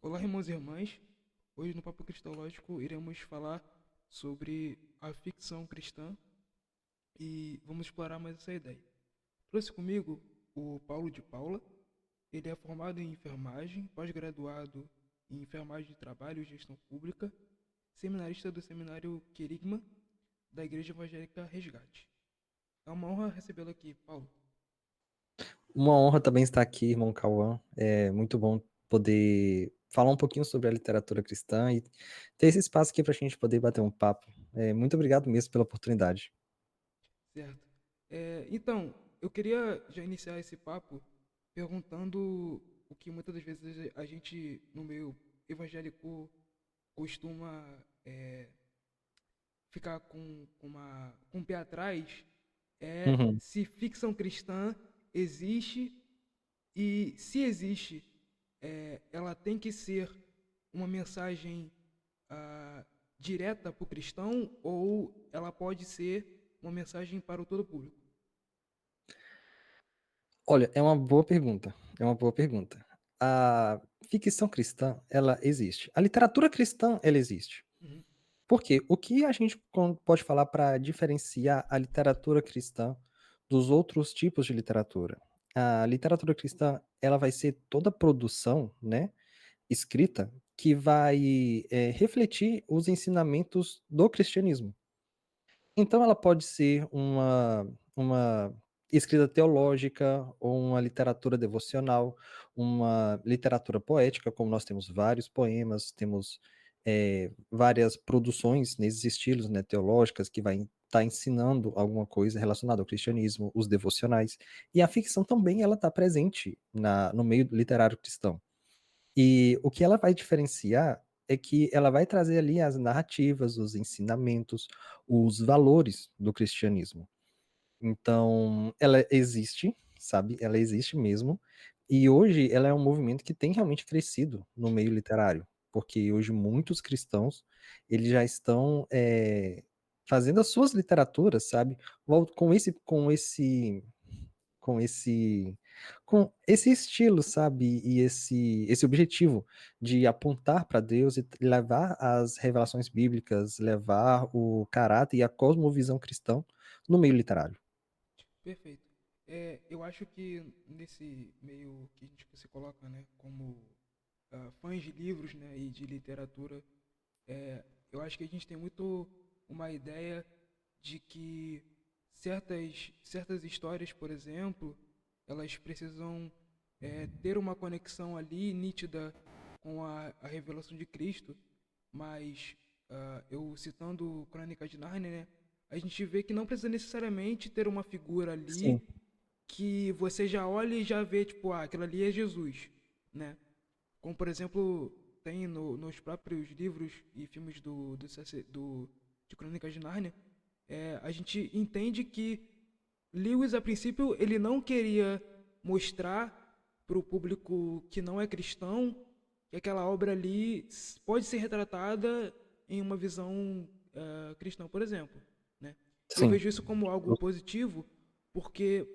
Olá, irmãos e irmãs. Hoje no Papo Cristológico iremos falar sobre a ficção cristã e vamos explorar mais essa ideia. Trouxe comigo o Paulo de Paula. Ele é formado em enfermagem, pós-graduado em enfermagem de trabalho e gestão pública, seminarista do seminário Querigma da Igreja Evangélica Resgate. É uma honra recebê-lo aqui, Paulo. Uma honra também estar aqui, irmão Cauã. É muito bom poder falar um pouquinho sobre a literatura cristã e ter esse espaço aqui para a gente poder bater um papo. Muito obrigado mesmo pela oportunidade. Certo. Então, eu queria já iniciar esse papo perguntando o que muitas das vezes a gente, no meio evangélico, costuma ficar com um pé atrás, é Uhum. se ficção cristã existe e, se existe, ela tem que ser uma mensagem direta para o cristão ou ela pode ser uma mensagem para o todo público? Olha, é uma boa pergunta. É uma boa pergunta. A ficção cristã, ela existe. A literatura cristã, ela existe. Uhum. Por quê? O que a gente pode falar para diferenciar a literatura cristã dos outros tipos de literatura? A literatura cristã, ela vai ser toda produção, né, escrita que vai, refletir os ensinamentos do cristianismo. Então ela pode ser uma escrita teológica ou uma literatura devocional, uma literatura poética, como nós temos vários poemas, temos, várias produções nesses estilos, né, teológicas que vai estar ensinando alguma coisa relacionada ao cristianismo, os devocionais. E a ficção também ela está presente no meio literário cristão. E o que ela vai diferenciar é que ela vai trazer ali as narrativas, os ensinamentos, os valores do cristianismo. Então, ela existe, sabe? Ela existe mesmo. E hoje ela é um movimento que tem realmente crescido no meio literário, porque hoje muitos cristãos eles já estão fazendo as suas literaturas, sabe? Com esse com esse estilo, sabe, e esse objetivo de apontar para Deus e levar as revelações bíblicas, levar o caráter e a cosmovisão cristão no meio literário. Perfeito. Eu acho que nesse meio que a gente se coloca, né, como fãs de livros, né, e de literatura, eu acho que a gente tem muito uma ideia de que certas histórias, por exemplo, elas precisam ter uma conexão ali nítida com a revelação de Cristo, mas eu citando Crônicas de Nárnia, né, a gente vê que não precisa necessariamente ter uma figura Sim, ali que você já olha e já vê, tipo, aquilo ali é Jesus, né? Como, por exemplo, tem nos próprios livros e filmes de Crônicas de Nárnia, a gente entende que Lewis, a princípio, ele não queria mostrar para o público que não é cristão que aquela obra ali pode ser retratada em uma visão cristã, por exemplo, né? Eu sim. vejo isso como algo positivo porque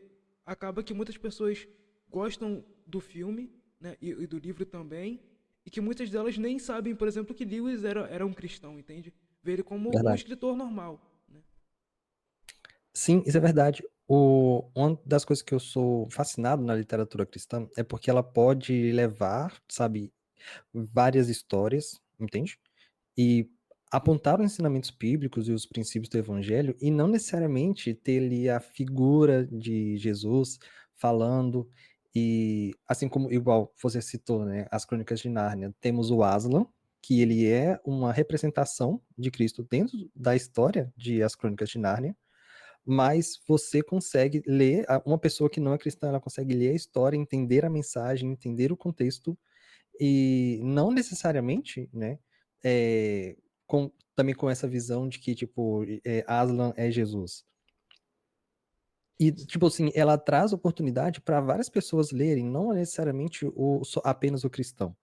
acaba que muitas pessoas gostam do filme, né, e do livro também, e que muitas delas nem sabem, por exemplo, que Lewis era um cristão, entende? Vê ele como um Verdade. escritor normal, né? Sim, isso é verdade. Uma das coisas que eu sou fascinado na literatura cristã é porque ela pode levar, sabe, várias histórias, entende? E apontar os ensinamentos bíblicos e os princípios do evangelho e não necessariamente ter ali a figura de Jesus falando e assim como igual você citou, né, as Crônicas de Nárnia, temos o Aslan, que Uhum. ele é uma representação de Cristo dentro da história de As Crônicas de Nárnia, mas você consegue ler, uma pessoa que não é cristã, ela consegue ler a história, entender a mensagem, entender o contexto e não necessariamente, né, também com essa visão de que, tipo, Aslan é Jesus. E, tipo assim, ela traz oportunidade para várias pessoas lerem, não necessariamente apenas o cristão.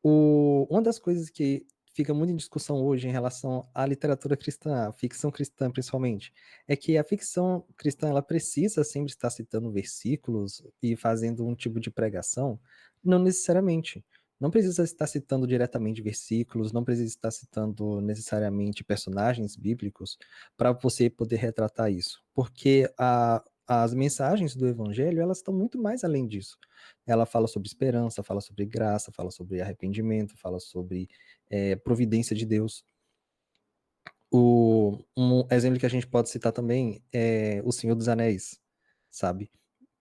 Uma das coisas que fica muito em discussão hoje em relação à literatura cristã, à ficção cristã principalmente, é que a ficção cristã ela precisa sempre estar citando versículos e fazendo um tipo de pregação? Não necessariamente. Não precisa estar citando diretamente versículos, não precisa estar citando necessariamente personagens bíblicos para você poder retratar isso, porque as mensagens do evangelho, elas estão muito mais além disso. Ela fala sobre esperança, fala sobre graça, fala sobre arrependimento, fala sobre providência de Deus. Um exemplo que a gente pode citar também é O Senhor dos Anéis, sabe?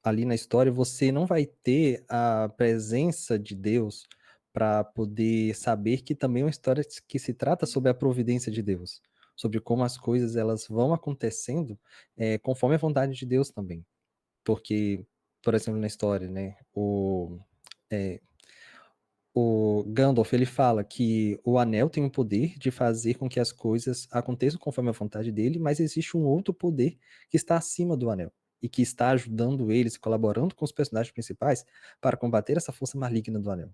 Ali na história você não vai ter a presença de Deus para poder saber que também é uma história que se trata sobre a providência de Deus, sobre como as coisas elas vão acontecendo conforme a vontade de Deus também. Porque, por exemplo, na história, né, eh, o Gandalf, ele fala que o anel tem o poder de fazer com que as coisas aconteçam conforme a vontade dele, mas existe um outro poder que está acima do anel e que está ajudando eles, colaborando com os personagens principais para combater essa força maligna do anel.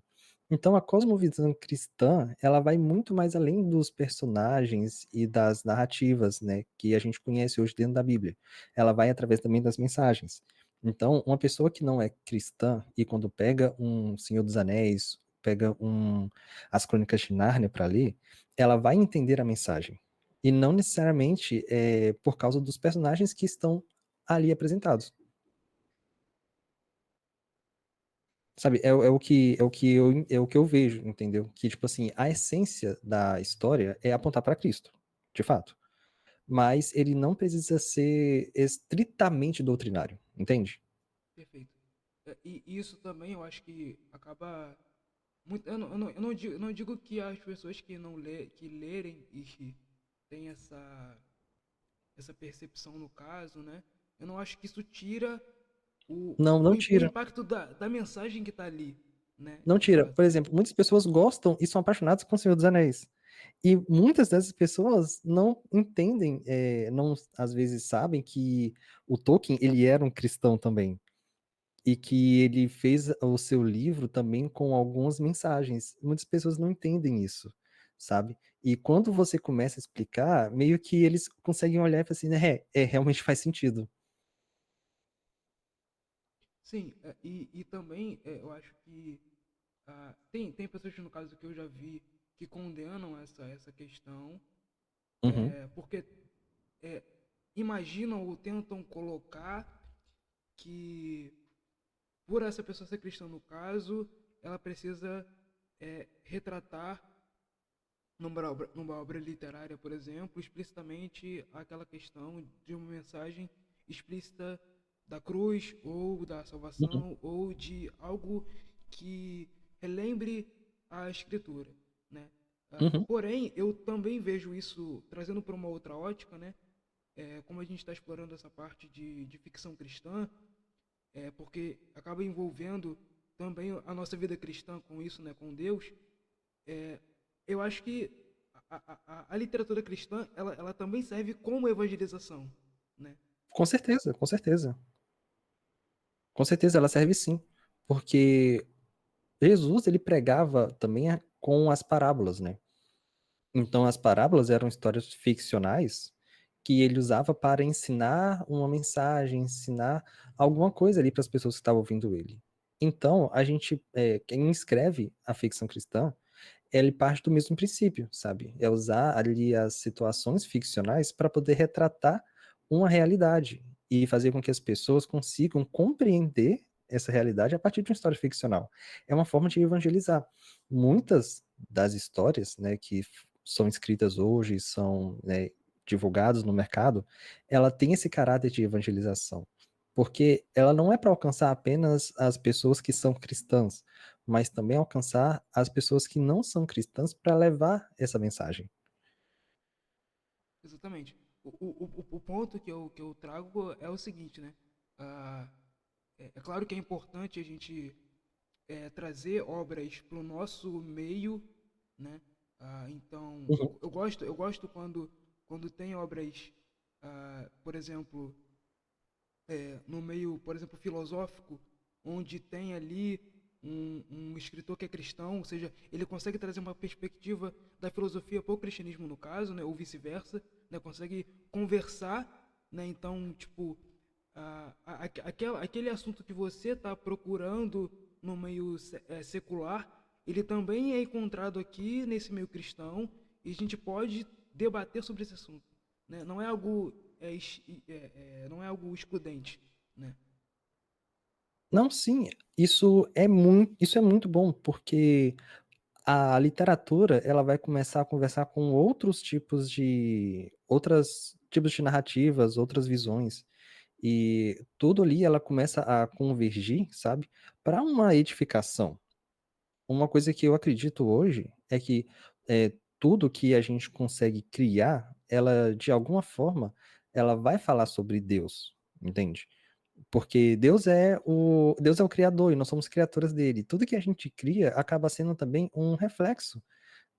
Então a cosmovisão cristã, ela vai muito mais além dos personagens e das narrativas, né, que a gente conhece hoje dentro da Bíblia. Ela vai através também das mensagens. Então, uma pessoa que não é cristã e quando pega um Senhor dos Anéis, pega as Crônicas de Nárnia para ler, ela vai entender a mensagem. E não necessariamente por causa dos personagens que estão ali apresentados. Sabe, é o que eu vejo, entendeu? Que, tipo assim, a essência da história é apontar para Cristo, de fato. Mas ele não precisa ser estritamente doutrinário, entende? Perfeito. E isso também eu acho que acaba muito, eu não digo que as pessoas que não lê, que lerem e têm essa percepção no caso, né? Eu não acho que isso tira Não, não o tira. impacto da mensagem que está ali, né? Não De tira. fato. Por exemplo, muitas pessoas gostam e são apaixonadas com o Senhor dos Anéis. E muitas dessas pessoas não entendem, não às vezes sabem que o Tolkien, ele era um cristão também. E que ele fez o seu livro também com algumas mensagens. Muitas pessoas não entendem isso, sabe? E quando você começa a explicar, meio que eles conseguem olhar e falar assim, né, realmente faz sentido. Sim, e também eu acho que tem pessoas, no caso que eu já vi, que condenam essa questão, Uhum, porque é, imaginam ou tentam colocar que, por essa pessoa ser cristã no caso, ela precisa retratar numa obra literária, por exemplo, explicitamente aquela questão de uma mensagem explícita da cruz ou da uhum, salvação ou de algo que relembre a escritura, né? uhum. Porém, eu também vejo isso trazendo para uma outra ótica, né? Como a gente está explorando essa parte de ficção cristã, porque acaba envolvendo também a nossa vida cristã com isso, né? Com Deus. É, eu acho que a literatura cristã ela também serve como evangelização, né? Com certeza, com certeza. Com certeza ela serve sim. Porque Jesus, ele pregava também com as parábolas, né? Então, as parábolas eram histórias ficcionais que ele usava para ensinar uma mensagem, ensinar alguma coisa ali para as pessoas que estavam ouvindo ele. Então, quem escreve a ficção cristã, ele parte do mesmo princípio, sabe? É usar ali as situações ficcionais para poder retratar uma realidade e fazer com que as pessoas consigam compreender essa realidade a partir de uma história ficcional. É uma forma de evangelizar. Muitas das histórias, né, que são escritas hoje, são, né, divulgadas no mercado, ela tem esse caráter de evangelização, porque ela não é para alcançar apenas as pessoas que são cristãs, mas também alcançar as pessoas que não são cristãs para levar essa mensagem. Exatamente. O ponto que eu trago é o seguinte, né? Ah, é claro que é importante a gente trazer obras para o nosso meio, né? Então, Uhum, eu gosto quando tem obras, por exemplo, no meio, por exemplo, filosófico, onde tem ali um escritor que é cristão, ou seja, ele consegue trazer uma perspectiva da filosofia para o cristianismo no caso, né, ou vice-versa, né, consegue conversar, né, então, tipo, aquele assunto que você está procurando no meio secular, ele também é encontrado aqui nesse meio cristão e a gente pode debater sobre esse assunto, né? Não é algo não é algo excludente, né? Não, sim, isso é muito bom, porque a literatura, ela vai começar a conversar com outras tipos de narrativas, outras visões, e tudo ali ela começa a convergir, sabe, para uma edificação. Uma coisa que eu acredito hoje é que tudo que a gente consegue criar, ela, de alguma forma, ela vai falar sobre Deus, entende? Porque Deus é o criador e nós somos criaturas dele. Tudo que a gente cria acaba sendo também um reflexo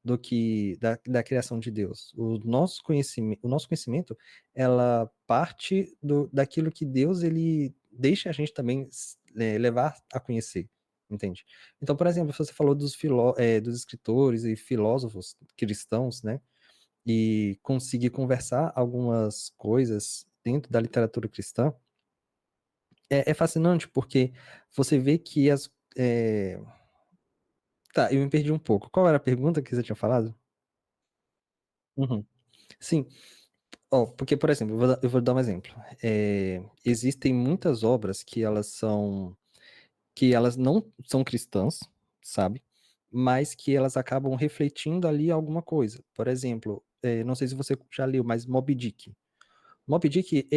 da criação de Deus. O nosso conhecimento, ela parte daquilo que Deus ele deixa a gente também levar a conhecer, entende? Então, por exemplo, você falou dos escritores e filósofos cristãos, né? E conseguir conversar algumas coisas dentro da literatura cristã é fascinante porque você vê que Tá, eu me perdi um pouco. Qual era a pergunta que você tinha falado? Uhum. Sim. Ó, porque, por exemplo, eu vou dar um exemplo. Existem muitas obras que elas não são cristãs, sabe? Mas que elas acabam refletindo ali alguma coisa. Por exemplo, não sei se você já leu, mas Moby Dick. Moby Dick,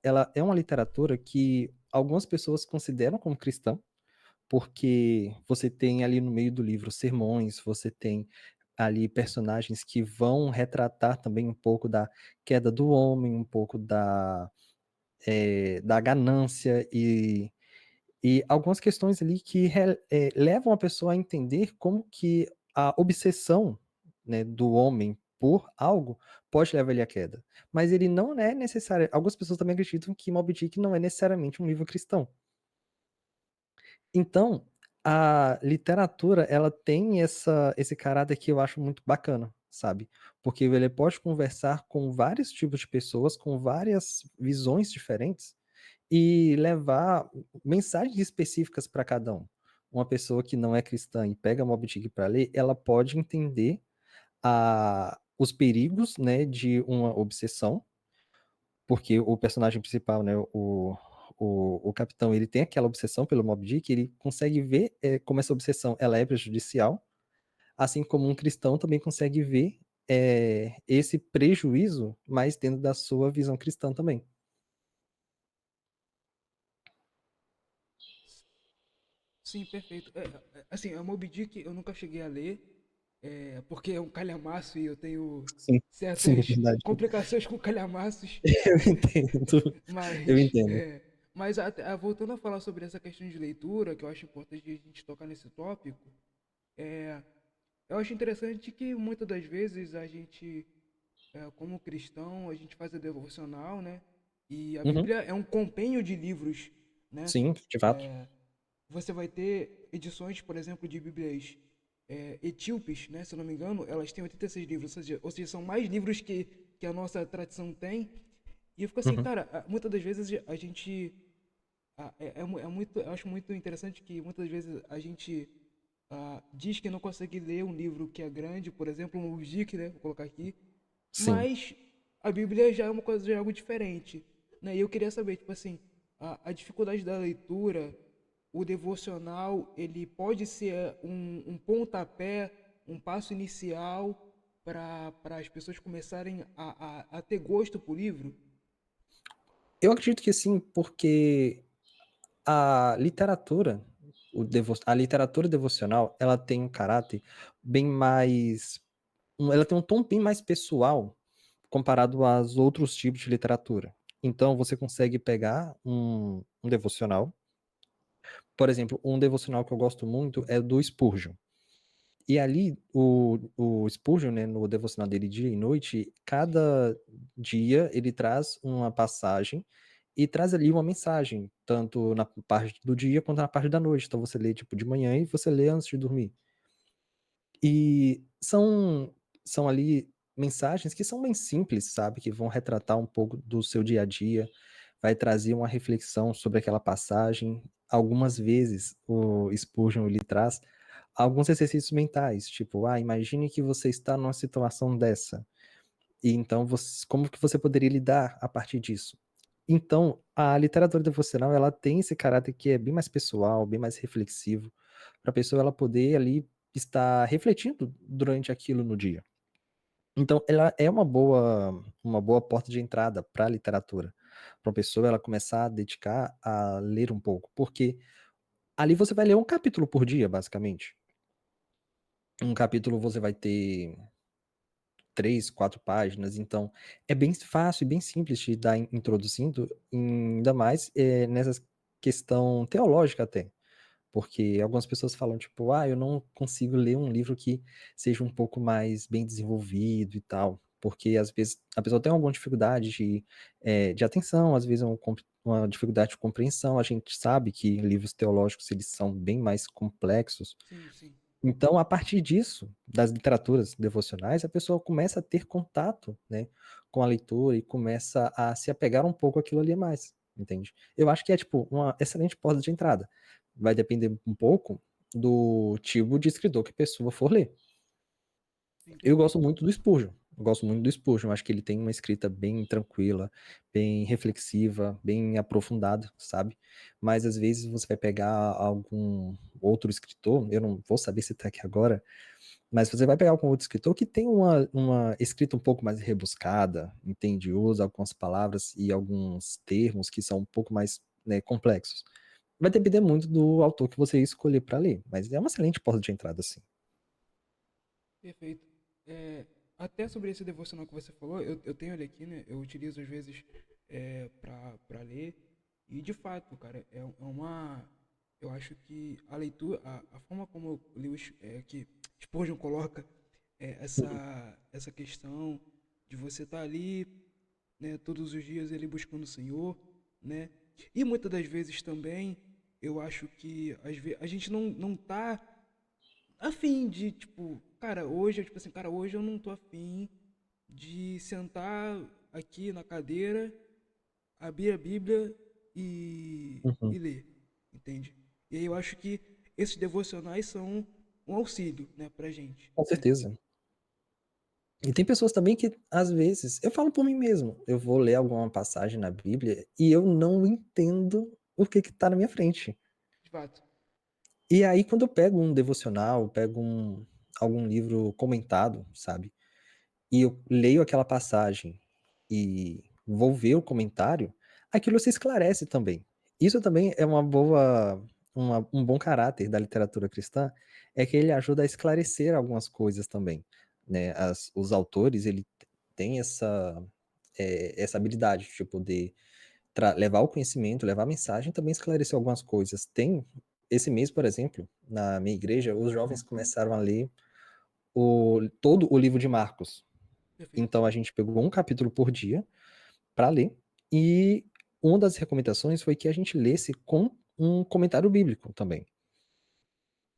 ela é uma literatura que algumas pessoas consideram como cristã, porque você tem ali no meio do livro sermões, você tem ali personagens que vão retratar também um pouco da queda do homem, um pouco da ganância e algumas questões ali que levam a pessoa a entender como que a obsessão, né, do homem por algo pode levar ele à queda. Mas ele não é necessário. Algumas pessoas também acreditam que Moby Dick não é necessariamente um livro cristão. Então, a literatura, ela tem esse caráter que eu acho muito bacana, sabe? Porque ele pode conversar com vários tipos de pessoas, com várias visões diferentes e levar mensagens específicas para cada um. Uma pessoa que não é cristã e pega Moby Dick para ler, ela pode entender os perigos, né, de uma obsessão, porque o personagem principal, né, o capitão, ele tem aquela obsessão pelo Moby Dick, ele consegue ver como essa obsessão ela é prejudicial, assim como um cristão também consegue ver esse prejuízo, mas dentro da sua visão cristã também. Sim, perfeito. Assim, a Moby Dick eu nunca cheguei a ler, porque é um calhamaço e eu tenho Sim, sim, é certas verdade. complicações com calhamaços. Eu entendo, eu Mas, entendo. voltando a falar sobre essa questão de leitura, que eu acho importante a gente tocar nesse tópico, é, eu acho interessante que muitas das vezes a gente, como cristão, a gente faz a devocional, né? E a Uhum, Bíblia é um compêndio de livros, né? sim, de fato. Você vai ter edições, por exemplo, de Bíblias etíopes, né? Se eu não me engano, elas têm 86 livros, ou seja, são mais livros que a nossa tradição tem. E eu fico assim, Uhum. cara, muitas das vezes a gente muito, eu acho muito interessante que muitas vezes a gente diz que não consegue ler um livro que é grande, por exemplo, um Dick, né? Vou colocar aqui, Sim. mas a Bíblia já é uma coisa, já é algo diferente, né? E eu queria saber, tipo assim, a dificuldade da leitura, o devocional, ele pode ser um pontapé, um passo inicial para as pessoas começarem a ter gosto por livro? Eu acredito que sim, porque a literatura, a literatura devocional, ela tem um caráter bem mais, ela tem um tom bem mais pessoal comparado aos outros tipos de literatura. Então, você consegue pegar um devocional, por exemplo, um devocional que eu gosto muito é do Spurgeon. E ali, o Spurgeon, né, no devocional dele dia e noite, Sim. cada dia ele traz uma passagem e traz ali uma mensagem, tanto na parte do dia quanto na parte da noite. Então você lê tipo de manhã e você lê antes de dormir. E são ali mensagens que são bem simples, sabe? Que vão retratar um pouco do seu dia a dia, vai trazer uma reflexão sobre aquela passagem. Algumas vezes o Spurgeon ele traz alguns exercícios mentais, tipo, imagine que você está numa situação dessa, e então como que você poderia lidar a partir disso? Então, a literatura devocional, ela tem esse caráter que é bem mais pessoal, bem mais reflexivo, para a pessoa ela poder ali estar refletindo durante aquilo no dia. Então, ela é uma boa porta de entrada para a literatura, para uma pessoa ela começar a dedicar a ler um pouco, porque ali você vai ler um capítulo por dia, basicamente. Um capítulo você vai ter 3, 4 páginas, então é bem fácil e bem simples de dar introduzindo, ainda mais, nessa questão teológica até. Porque algumas pessoas falam, tipo, eu não consigo ler um livro que seja um pouco mais bem desenvolvido e tal. Porque às vezes a pessoa tem alguma dificuldade de atenção, às vezes uma dificuldade de compreensão. A gente sabe que livros teológicos eles são bem mais complexos. Sim, sim. Então, a partir disso, das literaturas devocionais, a pessoa começa a ter contato, né, com a leitura e começa a se apegar um pouco àquilo ali mais, entende? Eu acho que é, tipo, uma excelente porta de entrada. Vai depender um pouco do tipo de escritor que a pessoa for ler. Sim, Eu perfeito. gosto muito do Spurgeon. Eu gosto muito do Spurgeon. Acho que ele tem uma escrita bem tranquila, bem reflexiva, bem aprofundada, sabe? Mas às vezes você vai pegar algum outro escritor, eu não vou saber citar aqui agora, mas você vai pegar algum outro escritor que tem uma escrita um pouco mais rebuscada, entende? Usa algumas palavras e alguns termos que são um pouco mais, né, complexos. Vai depender muito do autor que você escolher para ler, mas é uma excelente porta de entrada, sim. Perfeito. É, até sobre esse devocional que você falou, eu tenho ele aqui, né? Eu utilizo às vezes para ler. E de fato, cara, é uma. Eu acho que a leitura, a forma como o Lewis, que Spurgeon coloca essa questão de você estar ali, né, todos os dias ele buscando o Senhor, né? E muitas das vezes também eu acho que às vezes a gente não tá afim de, tipo, cara, hoje, tipo assim, cara, hoje eu não tô afim de sentar aqui na cadeira, abrir a Bíblia e Uhum, ler, entende? E aí eu acho que esses devocionais são um auxílio, né, pra gente, com né? certeza. E tem pessoas também que, às vezes, eu falo por mim mesmo, eu vou ler alguma passagem na Bíblia e eu não entendo o que que tá na minha frente. De fato. E aí, quando eu pego um devocional, pego algum livro comentado, sabe? E eu leio aquela passagem e vou ver o comentário, aquilo se esclarece também. Isso também é um bom caráter da literatura cristã, é que ele ajuda a esclarecer algumas coisas também, né? Os autores, ele tem essa habilidade de poder levar o conhecimento, levar a mensagem, e também esclarecer algumas coisas. Esse mês, por exemplo, na minha igreja, os jovens começaram a ler todo o livro de Marcos. Perfeito. Então a gente pegou um capítulo por dia para ler e uma das recomendações foi que a gente lesse com um comentário bíblico também.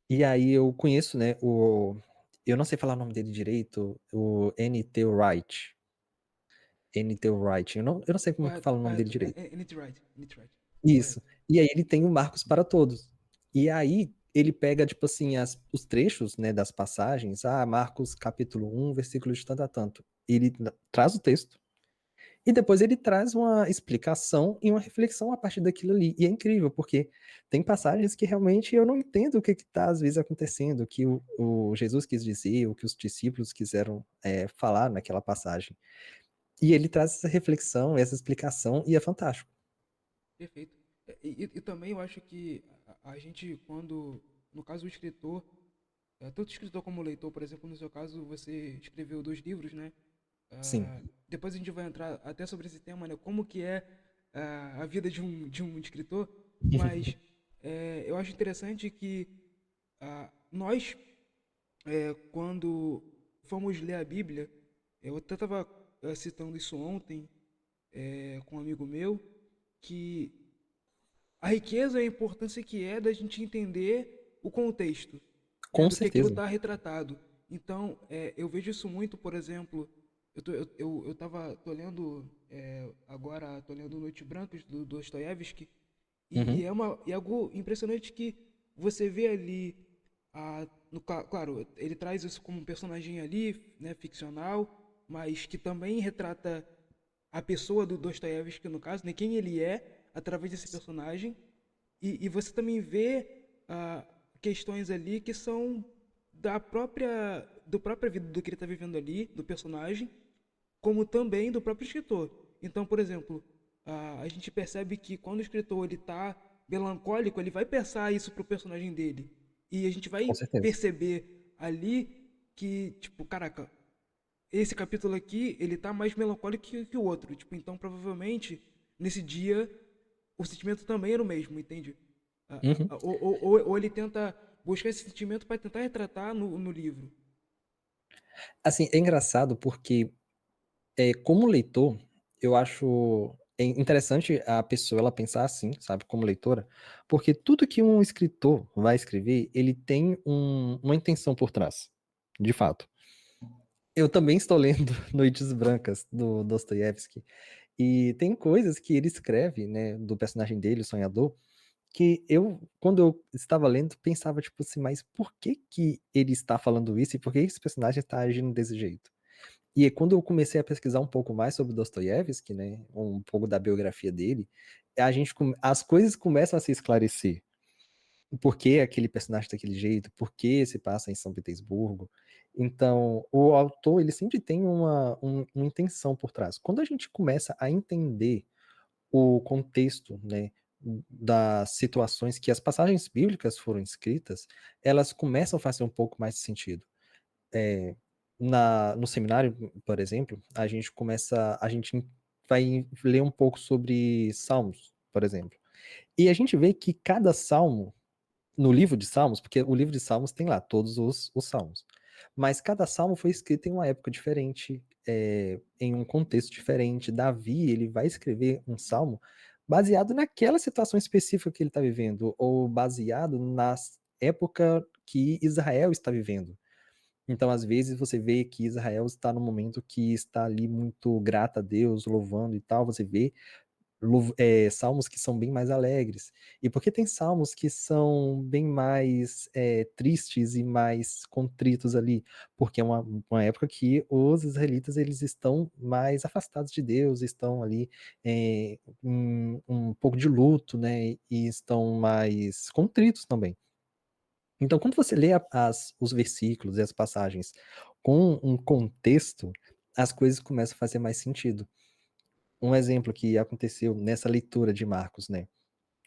E aí eu conheço, né, eu não sei falar o nome dele direito, o N.T. Wright. N.T. Wright. Eu não sei como é que Correto, fala o nome dele correto. direito. Need right, need right. Isso. Correto. E aí ele tem o Marcos para Todos. E aí ele pega, tipo assim, os trechos, né, das passagens, Marcos capítulo 1, versículo de tanto a tanto. Ele traz o texto, e depois ele traz uma explicação e uma reflexão a partir daquilo ali. E é incrível, porque tem passagens que realmente eu não entendo o que está às vezes acontecendo, o que o Jesus quis dizer, o que os discípulos quiseram falar naquela passagem. E ele traz essa reflexão, essa explicação, e é fantástico. Perfeito. E também eu acho que a gente, quando, no caso o escritor, tanto escritor como leitor, por exemplo, no seu caso, você escreveu 2 livros, né? Sim. Depois a gente vai entrar até sobre esse tema, né? Como que é a vida de um escritor, mas eu acho interessante que nós, quando fomos ler a Bíblia, eu até estava citando isso ontem com um amigo meu, que a riqueza e a importância que é da gente entender o contexto, né, Com do que aquilo certeza. está retratado. Então, eu vejo isso muito, por exemplo, tô lendo agora, tô lendo Noites Brancas do Dostoiévski e Uhum. é algo impressionante que você vê ali Claro, ele traz isso como um personagem ali, né, ficcional, mas que também retrata a pessoa do Dostoiévski, no caso, né, quem ele é através desse personagem. E você também vê questões ali que são do própria vida do que ele está vivendo ali, do personagem, como também do próprio escritor. Então, por exemplo, a gente percebe que quando o escritor ele está melancólico, ele vai pensar isso pro personagem dele. E a gente vai Com certeza. perceber ali que, tipo, caraca, esse capítulo aqui, ele tá mais melancólico que o outro. Tipo, então provavelmente, nesse dia, o sentimento também era o mesmo, entende? Uhum. Ou ele tenta buscar esse sentimento para tentar retratar no livro. Assim, é engraçado porque, como leitor, eu acho interessante a pessoa ela pensar assim, sabe, como leitora, porque tudo que um escritor vai escrever, ele tem uma intenção por trás, de fato. Eu também estou lendo Noites Brancas, do Dostoiévski, e tem coisas que ele escreve, né, do personagem dele, o sonhador, que quando eu estava lendo, pensava, tipo assim, mas por que que ele está falando isso e por que esse personagem está agindo desse jeito? E aí, quando eu comecei a pesquisar um pouco mais sobre Dostoiévski, né, um pouco da biografia dele, as coisas começam a se esclarecer. Por que aquele personagem daquele jeito? Por que se passa em São Petersburgo? Então, o autor, ele sempre tem uma intenção por trás. Quando a gente começa a entender o contexto, né, das situações que as passagens bíblicas foram escritas, elas começam a fazer um pouco mais de sentido. É, no seminário, por exemplo, a gente vai ler um pouco sobre Salmos, por exemplo. E a gente vê que cada salmo, no livro de Salmos, porque o livro de Salmos tem lá todos os salmos, mas cada salmo foi escrito em uma época diferente, em um contexto diferente. Davi, ele vai escrever um salmo baseado naquela situação específica que ele está vivendo, ou baseado na época que Israel está vivendo. Então, às vezes, você vê que Israel está num momento que está ali muito grata a Deus, louvando e tal. Você vê salmos que são bem mais alegres. E porque tem salmos que são bem mais tristes e mais contritos ali, porque é uma época que os israelitas eles estão mais afastados de Deus, estão ali em um pouco de luto, né, e estão mais contritos também. Então, quando você lê os versículos e as passagens com um contexto, as coisas começam a fazer mais sentido. Um exemplo que aconteceu nessa leitura de Marcos, né?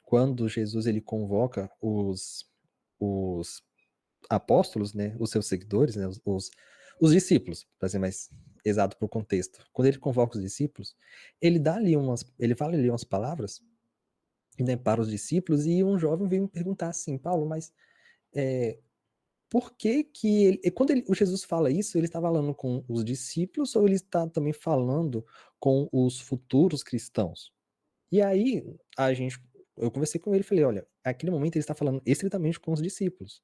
Quando Jesus ele convoca os apóstolos, né? Os seus seguidores, né? Os discípulos, para ser mais exato para o contexto. Quando ele convoca os discípulos, ele fala ali umas palavras, né, para os discípulos e um jovem veio me perguntar assim, Paulo, mas é, por que que quando o Jesus fala isso, ele está falando com os discípulos ou ele está também falando com os futuros cristãos? E aí, eu conversei com ele e falei, olha, naquele momento ele está falando estritamente com os discípulos.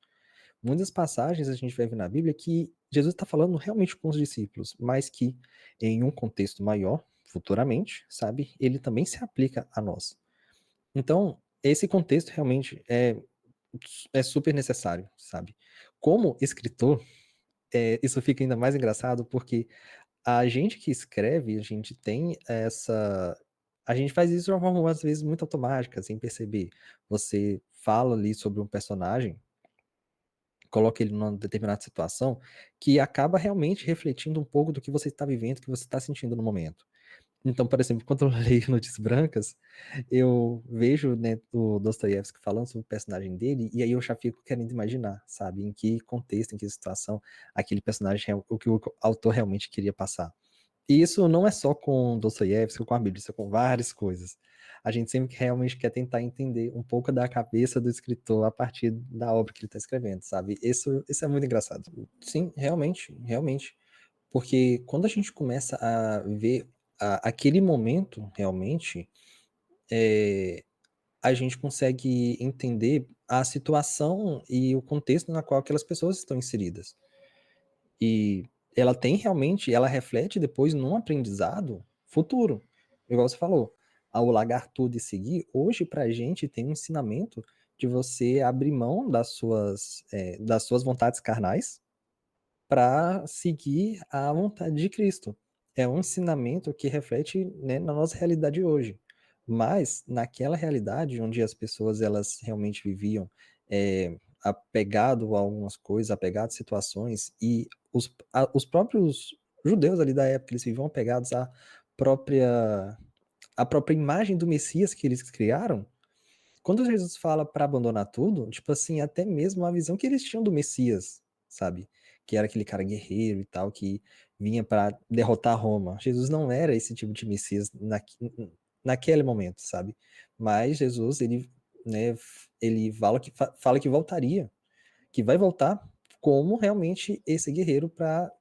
Muitas passagens a gente vai ver na Bíblia que Jesus está falando realmente com os discípulos, mas que em um contexto maior, futuramente, sabe, ele também se aplica a nós. Então, esse contexto realmente é super necessário, sabe? Como escritor, isso fica ainda mais engraçado porque a gente que escreve, a gente tem essa. A gente faz isso de uma forma, às vezes, muito automática, sem perceber. Você fala ali sobre um personagem, coloca ele numa determinada situação, que acaba realmente refletindo um pouco do que você está vivendo, do que você está sentindo no momento. Então, por exemplo, quando eu leio Notícias Brancas, eu vejo, né, o Dostoiévski falando sobre o personagem dele, e aí eu já fico querendo imaginar, sabe, em que contexto, em que situação aquele personagem, o que o autor realmente queria passar. E isso não é só com Dostoiévski, com a Bíblia, isso é com várias coisas. A gente sempre realmente quer tentar entender um pouco da cabeça do escritor a partir da obra que ele está escrevendo, sabe? Isso é muito engraçado. Sim, realmente, realmente. Porque quando a gente começa a ver aquele momento, realmente, é, a gente consegue entender a situação e o contexto na qual aquelas pessoas estão inseridas. E ela reflete depois num aprendizado futuro. Igual você falou, ao largar tudo e seguir, hoje pra gente tem um ensinamento de você abrir mão das suas vontades carnais para seguir a vontade de Cristo. É um ensinamento que reflete, né, na nossa realidade hoje. Mas naquela realidade onde as pessoas elas realmente viviam apegado a algumas coisas, apegado a situações, e os próprios judeus ali da época, eles viviam apegados própria, à própria imagem do Messias que eles criaram. Quando Jesus fala para abandonar tudo, tipo assim, até mesmo a visão que eles tinham do Messias, sabe? Que era aquele cara guerreiro e tal, que vinha para derrotar Roma. Jesus não era esse tipo de Messias naquele momento, sabe? Mas Jesus, ele, né, ele fala que voltaria, que vai voltar como realmente esse guerreiro para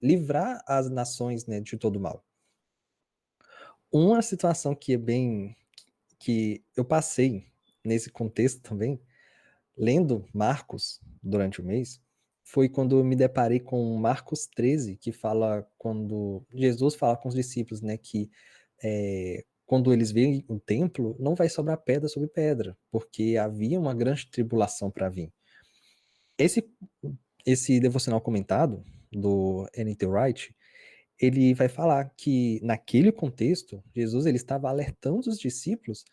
livrar as nações, né, de todo mal. Uma situação que é bem que eu passei nesse contexto também, lendo Marcos durante o mês, foi quando eu me deparei com Marcos 13, que fala quando Jesus fala com os discípulos, né, que quando eles veem o templo, não vai sobrar pedra sobre pedra, porque havia uma grande tribulação para vir. Esse, esse devocional comentado do N.T. Wright, ele vai falar que naquele contexto, Jesus ele estava alertando os discípulos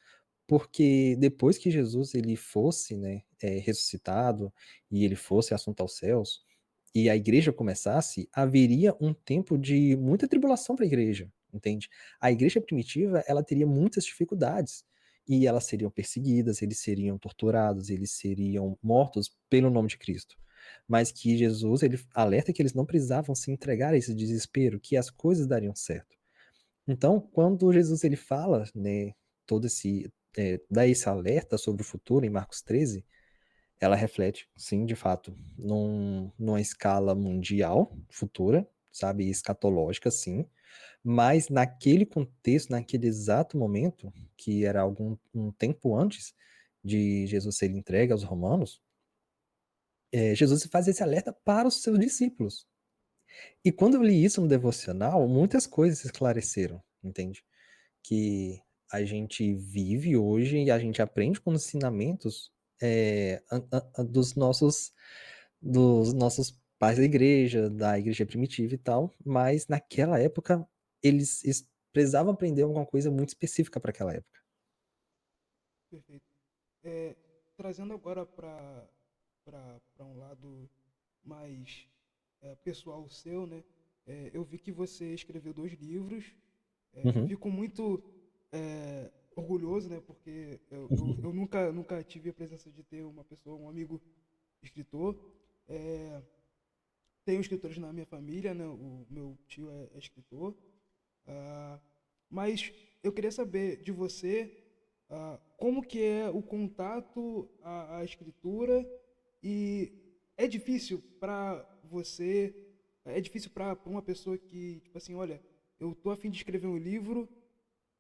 porque depois que Jesus ele fosse, né, ressuscitado e ele fosse assunto aos céus e a igreja começasse, haveria um tempo de muita tribulação para a igreja, entende? A igreja primitiva ela teria muitas dificuldades e elas seriam perseguidas, eles seriam torturados, eles seriam mortos pelo nome de Cristo. Mas que Jesus ele alerta que eles não precisavam se entregar a esse desespero, que as coisas dariam certo. Então, quando Jesus ele fala, né, todo esse dá esse alerta sobre o futuro em Marcos 13, ela reflete, sim, de fato, numa escala mundial futura, sabe, escatológica, sim, mas naquele contexto, naquele exato momento, que era um tempo antes de Jesus ser entregue aos romanos, Jesus faz esse alerta para os seus discípulos. E quando eu li isso no devocional, muitas coisas se esclareceram, entende? Que a gente vive hoje e a gente aprende com os ensinamentos dos nossos pais da igreja primitiva e tal, mas naquela época eles precisavam aprender alguma coisa muito específica para aquela época. Perfeito. É, trazendo agora para um lado mais pessoal seu, né? Eu vi que você escreveu 2 livros. Uhum. Fico muito orgulhoso, né? Porque eu nunca tive a presença de ter uma pessoa, um amigo escritor. É, tenho escritores na minha família, né? O meu tio é escritor. Ah, mas eu queria saber de você como que é o contato à escritura e é difícil para você, é difícil para uma pessoa que, tipo assim, olha, eu tô a fim de escrever um livro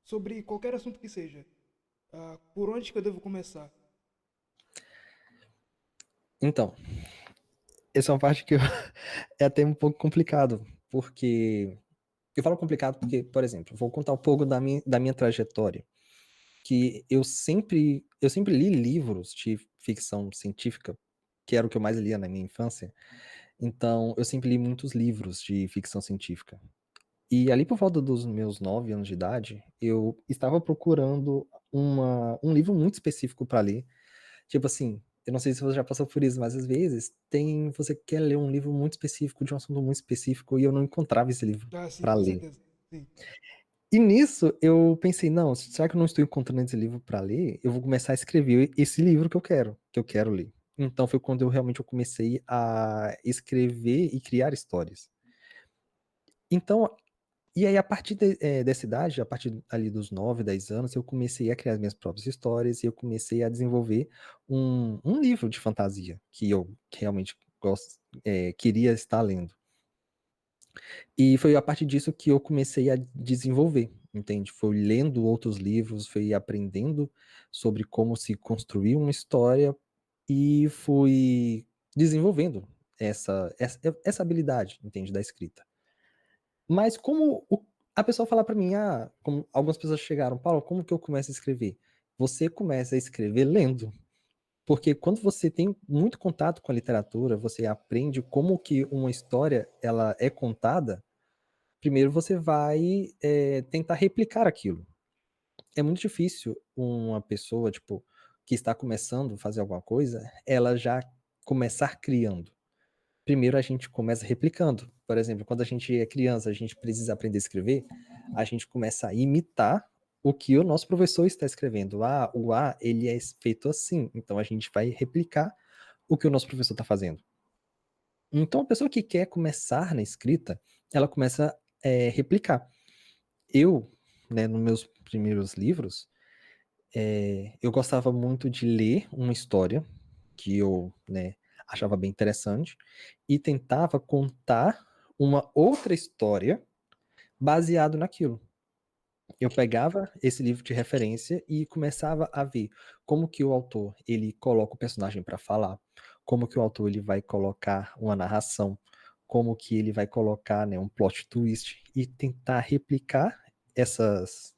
sobre qualquer assunto que seja. Por onde que eu devo começar? Então, essa é uma parte que é até um pouco complicado, porque eu falo complicado porque, por exemplo, vou contar um pouco da minha trajetória, que eu sempre li livros de ficção científica, que era o que eu mais lia na minha infância. Então, eu sempre li muitos livros de ficção científica. E ali por volta dos meus 9 anos de idade, eu estava procurando um livro muito específico para ler. Tipo assim, eu não sei se você já passou por isso, mas às vezes você quer ler um livro muito específico de um assunto muito específico e eu não encontrava esse livro Ah, sim, para com ler. certeza. Sim. E nisso eu pensei, não, será que eu não estou encontrando esse livro para ler? Eu vou começar a escrever esse livro que eu quero ler. Então foi quando eu comecei a escrever e criar histórias. Então, e aí a partir dessa idade, a partir ali dos 9, 10 anos, eu comecei a criar as minhas próprias histórias e eu comecei a desenvolver um livro de fantasia que eu realmente queria estar lendo. E foi a partir disso que eu comecei a desenvolver, entende? Foi lendo outros livros, fui aprendendo sobre como se construir uma história e fui desenvolvendo essa habilidade, entende? Da escrita. Mas a pessoa fala para mim, como algumas pessoas chegaram, Paulo, como que eu começo a escrever? você começa a escrever lendo. Porque quando você tem muito contato com a literatura, você aprende como que uma história ela é contada, primeiro você vai tentar replicar aquilo. É muito difícil uma pessoa, tipo, que está começando a fazer alguma coisa, ela já começar criando. Primeiro a gente começa replicando. Por exemplo, quando a gente é criança, a gente precisa aprender a escrever, a gente começa a imitar o que o nosso professor está escrevendo. Ah, o A, ele é feito assim, então a gente vai replicar o que o nosso professor está fazendo. Então, a pessoa que quer começar na escrita, ela começa a replicar. Eu, né, nos meus primeiros livros, eu gostava muito de ler uma história que eu, né, achava bem interessante e tentava contar uma outra história baseado naquilo. Eu pegava esse livro de referência e começava a ver como que o autor ele coloca o personagem para falar, como que o autor ele vai colocar uma narração, como que ele vai colocar, né, um plot twist e tentar replicar essas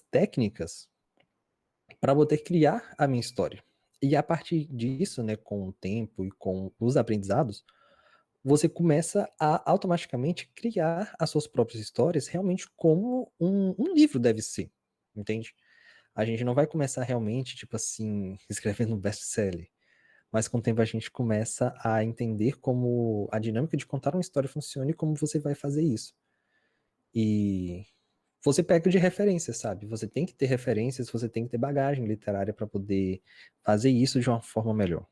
técnicas para poder criar a minha história. E a partir disso, né, com o tempo e com os aprendizados, você começa a automaticamente criar as suas próprias histórias realmente como um livro deve ser, entende? A gente não vai começar realmente, tipo assim, escrevendo um best-seller, mas com o tempo a gente começa a entender como a dinâmica de contar uma história funciona e como você vai fazer isso. E você pega de referências, sabe? Você tem que ter referências, você tem que ter bagagem literária para poder fazer isso de uma forma melhor.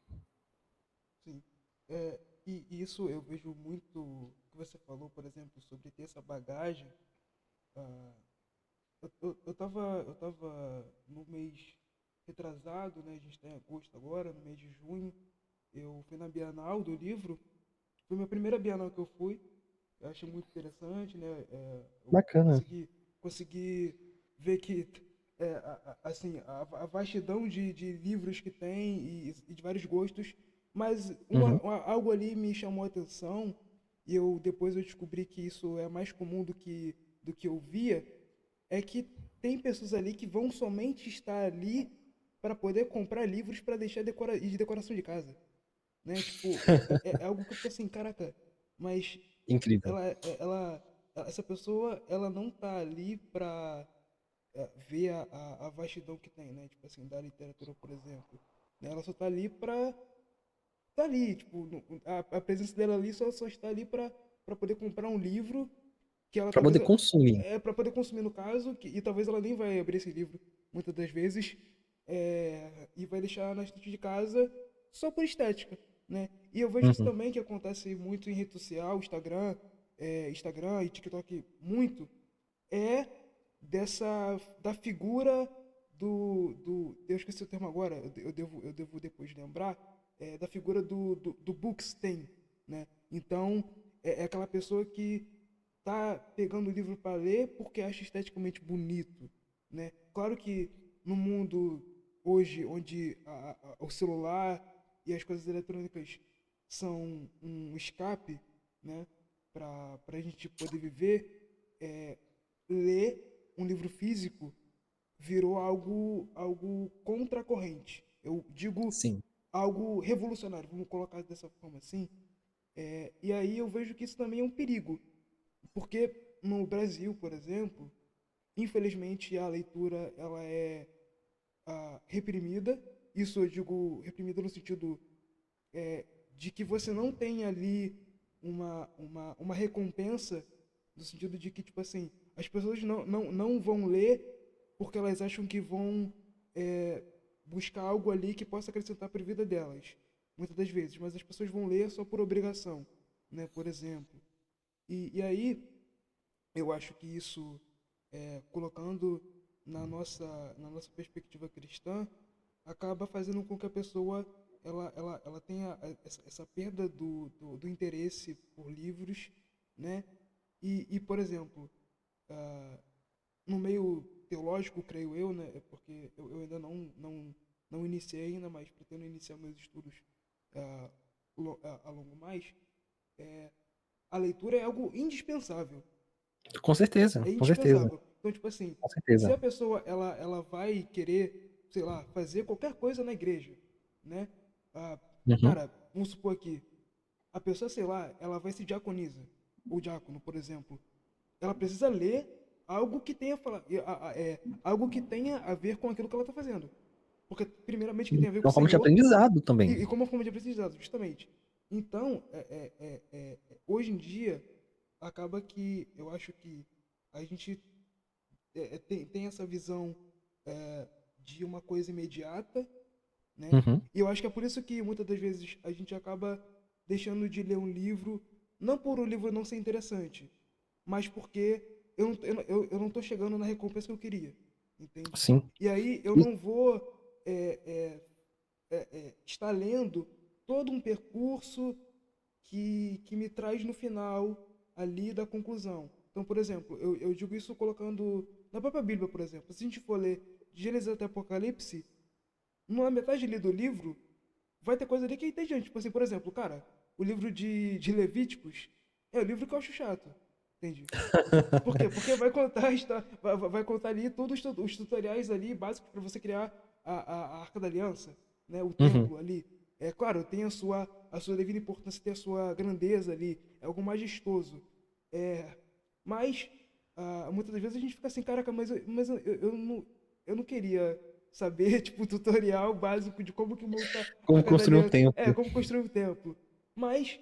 Sim. É, e isso eu vejo muito que você falou, por exemplo, sobre ter essa bagagem. ah, eu tava no mês retrasado, né? A gente está em agosto agora, no mês de junho. Eu fui na Bienal do livro. Foi a minha primeira Bienal que eu fui. Eu achei muito interessante, né? Eu Bacana. consegui ver que assim, a vastidão de livros que tem e de vários gostos, mas Uhum. algo ali me chamou a atenção e depois eu descobri que isso é mais comum do que eu via, é que tem pessoas ali que vão somente estar ali para poder comprar livros para deixar de decoração de casa, né? Tipo, é algo que eu fico assim, caraca, mas Incrível. essa pessoa, ela não tá ali pra ver a vastidão que tem, né? Tipo assim, da literatura, por exemplo. Né? Ela só tá ali pra tá ali, tipo, a presença dela ali só está ali pra poder comprar um livro que ela Para talvez poder consumir. para poder consumir no caso, e talvez ela nem vai abrir esse livro muitas das vezes, e vai deixar na estante de casa só por estética, né? E eu vejo isso Uhum. também que acontece muito em rede social, Instagram e TikTok muito, é da figura eu esqueci o termo agora, eu devo depois lembrar, da figura do Bookstein, né? Então, é aquela pessoa que tá pegando o livro para ler porque acha esteticamente bonito, né? Claro que no mundo hoje, onde o celular e as coisas eletrônicas são um escape, né, para a gente poder viver, ler um livro físico virou algo contra a corrente. Eu digo Sim. algo revolucionário, vamos colocar dessa forma assim. E aí eu vejo que isso também é um perigo, porque no Brasil, por exemplo, infelizmente a leitura ela é reprimida. Isso eu digo reprimida no sentido de que você não tem ali uma recompensa, no sentido de que, tipo assim, as pessoas não vão ler porque elas acham que vão é, buscar algo ali que possa acrescentar para a vida delas, muitas das vezes, mas as pessoas vão ler só por obrigação, né, por exemplo. E aí, eu acho que isso, colocando na nossa perspectiva cristã, acaba fazendo com que a pessoa ela tenha essa perda do interesse por livros, né? Por exemplo, ah, no meio teológico, creio eu, né? Porque eu ainda não iniciei ainda, mas pretendo iniciar meus estudos ah, a longo mais. A leitura é algo indispensável. Com certeza, É com certeza. indispensável. Então, tipo assim, Com se certeza. a pessoa ela vai querer, sei lá, fazer qualquer coisa na igreja, né? Ah, Uhum. cara, vamos supor aqui, a pessoa, sei lá, ela vai se diaconiza, ou diácono, por exemplo, ela precisa ler algo que tenha algo que tenha a ver com aquilo que ela está fazendo. Porque, primeiramente, que Sim. tem a ver É com o uma forma de Senhor aprendizado também. e como forma de aprendizado, justamente. Então, hoje em dia, acaba que eu acho que a gente tem essa visão de uma coisa imediata, né? Uhum. E eu acho que é por isso que muitas das vezes a gente acaba deixando de ler um livro, não por o livro não ser interessante, mas porque eu não tô chegando na recompensa que eu queria, entende? Sim. E aí eu E- não vou é, é, estar lendo todo um percurso que me traz no final ali da conclusão. Então, por exemplo, eu digo isso colocando na própria Bíblia, por exemplo. Se a gente for ler de Gênesis até Apocalipse, numa metade ali do livro, vai ter coisa ali que é entediante. Tipo assim, por exemplo, cara, o livro de Levíticos é o livro que eu acho chato. Entende? Por quê? Porque vai contar, vai contar ali todos os tutoriais ali básicos para você criar a Arca da Aliança, né? O Uhum. templo ali. É claro, tem a sua devida importância, tem a sua grandeza ali, é algo majestoso. É, mas muitas das vezes a gente fica assim, caraca, eu não queria saber, tipo, tutorial básico de como que monta a Como Arca da construir um Aliança. É, templo. como construir um templo. Mas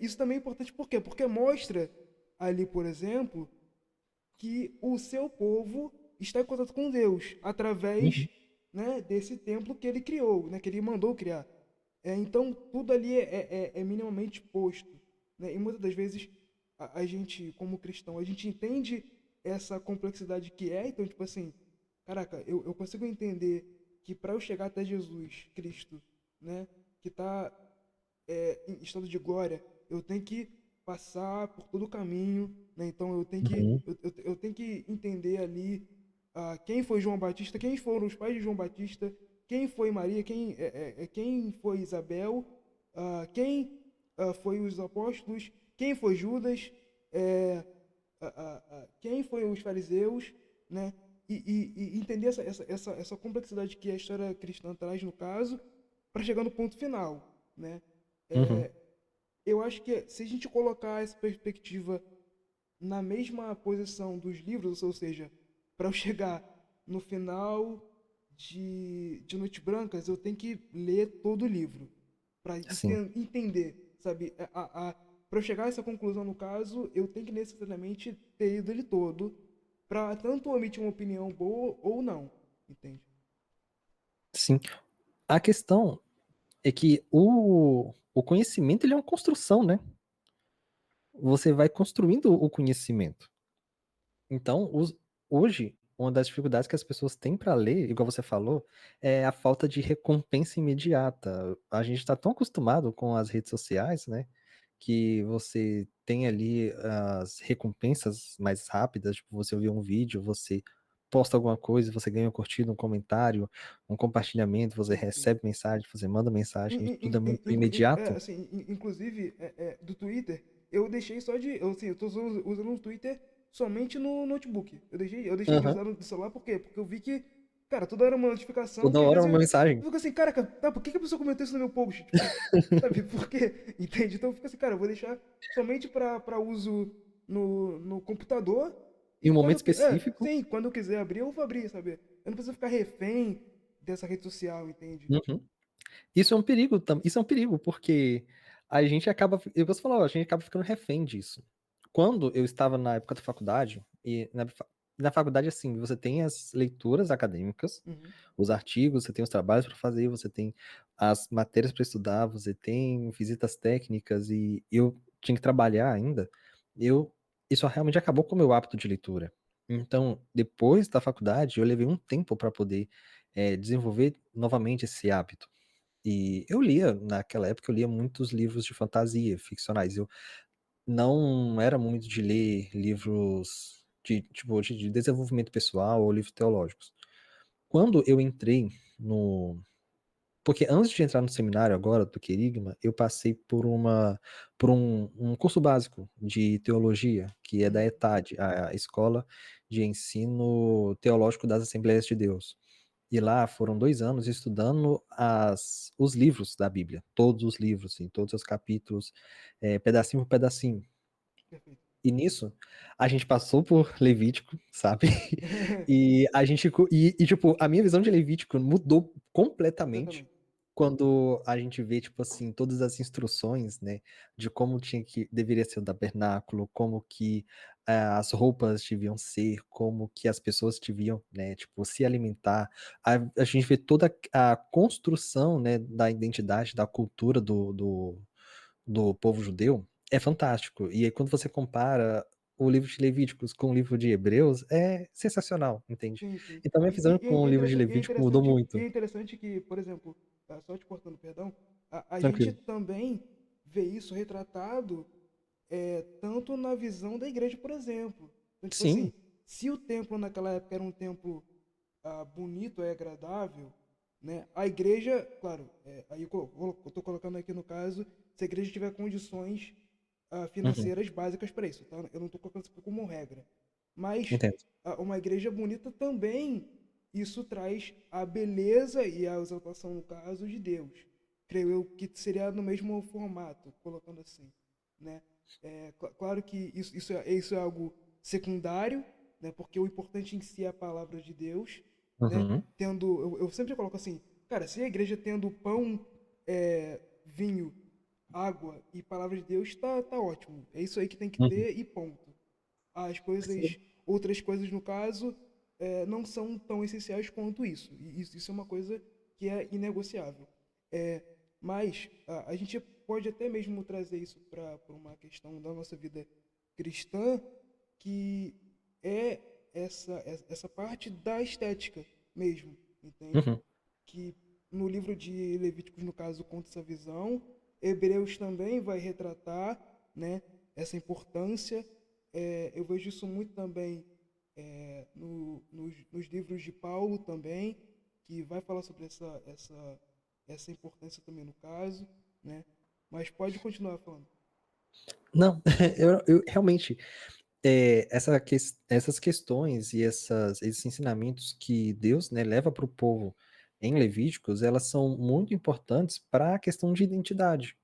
isso também é importante por quê? Porque mostra ali, por exemplo, que o seu povo está em contato com Deus através, Uhum. né, desse templo que ele criou, né, que ele mandou criar. Então, tudo ali é minimamente posto. Né? E muitas das vezes, a gente, como cristão, a gente entende essa complexidade que é. Então, tipo assim, caraca, eu consigo entender que para eu chegar até Jesus Cristo, né, que está em estado de glória, eu tenho que passar por todo o caminho, né? Então Uhum. eu tenho que entender ali quem foi João Batista, quem foram os pais de João Batista, quem foi Maria, quem foi Isabel, quem foi os apóstolos, quem foi Judas, é, quem foi os fariseus, né? E entender essa complexidade que a história cristã traz no caso, para chegar no ponto final, né? Uhum. É, eu acho que se a gente colocar essa perspectiva na mesma posição dos livros, ou seja, para eu chegar no final de Noites Brancas, eu tenho que ler todo o livro para Sim. entender, sabe? Para eu chegar a essa conclusão, no caso, eu tenho que necessariamente ter lido ele todo para tanto emitir uma opinião boa ou não, entende? Sim. A questão é que o conhecimento ele é uma construção, né? Você vai construindo o conhecimento. Então, hoje, uma das dificuldades que as pessoas têm para ler, igual você falou, é a falta de recompensa imediata. A gente está tão acostumado com as redes sociais, né? Que você tem ali as recompensas mais rápidas, tipo, você ouvir um vídeo, você posta alguma coisa, você ganha uma curtida, um comentário, um compartilhamento, você Sim, sim. recebe mensagem, você manda mensagem, e tudo é muito imediato. Assim, inclusive, do Twitter, eu deixei só de. Eu, assim, eu tô usando o Twitter somente no notebook. Eu deixei de Aham. usar no celular, por quê? Porque eu vi que, cara, toda hora uma notificação Toda que às hora vezes uma eu mensagem. fico assim, caraca, tá, por que a pessoa comentou isso no meu post? Tipo, sabe, por quê? Entende? Então eu fico assim, cara, eu vou deixar somente pra uso no computador. Em E um momento específico. sim, quando eu quiser abrir, eu vou abrir, sabe? Eu não preciso ficar refém dessa rede social, entende? Uhum. Isso é um perigo, isso é um perigo, porque a gente acaba, e você falou, a gente acaba ficando refém disso. Quando eu estava na época da faculdade, e na faculdade, assim, você tem as leituras acadêmicas, Uhum. os artigos, você tem os trabalhos para fazer, você tem as matérias para estudar, você tem visitas técnicas, e eu tinha que trabalhar ainda. Eu, isso realmente acabou com o meu hábito de leitura. Então, depois da faculdade, eu levei um tempo para poder desenvolver novamente esse hábito. E eu lia, naquela época, eu lia muitos livros de fantasia, ficcionais. Eu não era muito de ler livros de, tipo, de desenvolvimento pessoal ou livros teológicos. Quando eu entrei no. Porque antes de entrar no seminário agora, do Querigma, eu passei por um curso básico de teologia, que é da Uhum. ETAD, a Escola de ensino teológico das Assembleias de Deus. E lá foram 2 anos estudando os livros da Bíblia, todos os livros, em todos os capítulos, pedacinho por pedacinho. Perfeito. E nisso, a gente passou por Levítico, sabe? E a gente, tipo, a minha visão de Levítico mudou completamente Completamente. quando a gente vê, tipo assim, todas as instruções, né, de como deveria ser o tabernáculo, como que as roupas deviam ser, como que as pessoas deviam, né, tipo, se alimentar. A gente vê toda a construção, né, da identidade, da cultura do povo judeu, é fantástico. E aí quando você compara o livro de Levíticos com o livro de Hebreus, é sensacional, entende? Sim, sim. Então minha visão com o livro de Levítico mudou E é muito. interessante que, por exemplo, só te cortando, perdão, a gente Tranquilo. também vê isso retratado tanto na visão da igreja, por exemplo. Então, tipo assim, Sim. se o templo naquela época era um templo bonito e agradável, né? A igreja, claro, aí eu tô colocando aqui no caso, se a igreja tiver condições Uhum. financeiras básicas para isso, tá? Eu não estou colocando isso como regra. Mas Entendo. uma igreja bonita também, isso traz a beleza e a exaltação, no caso, de Deus. Creio eu que seria no mesmo formato, colocando assim, né? Claro que isso é algo secundário, né? Porque o importante em si é a palavra de Deus, né? Uhum. Eu sempre coloco assim, cara, se a igreja tendo pão, vinho, água e palavra de Deus, tá ótimo. É isso aí que tem que Uhum. ter e ponto. As Sim. coisas, outras coisas no caso, não são tão essenciais quanto isso. E isso é uma coisa que é inegociável. É, mas a gente pode até mesmo trazer isso para uma questão da nossa vida cristã, que é essa parte da estética mesmo, entende? Uhum. Que no livro de Levíticos, no caso, conta essa visão. Hebreus também vai retratar, né, essa importância. Eu vejo isso muito também nos livros de Paulo também, que vai falar sobre essa importância também no caso, né? Mas pode continuar falando. Não, eu realmente, essas questões e esses ensinamentos que Deus, né, leva para o povo em Levíticos, elas são muito importantes para a questão de identidade.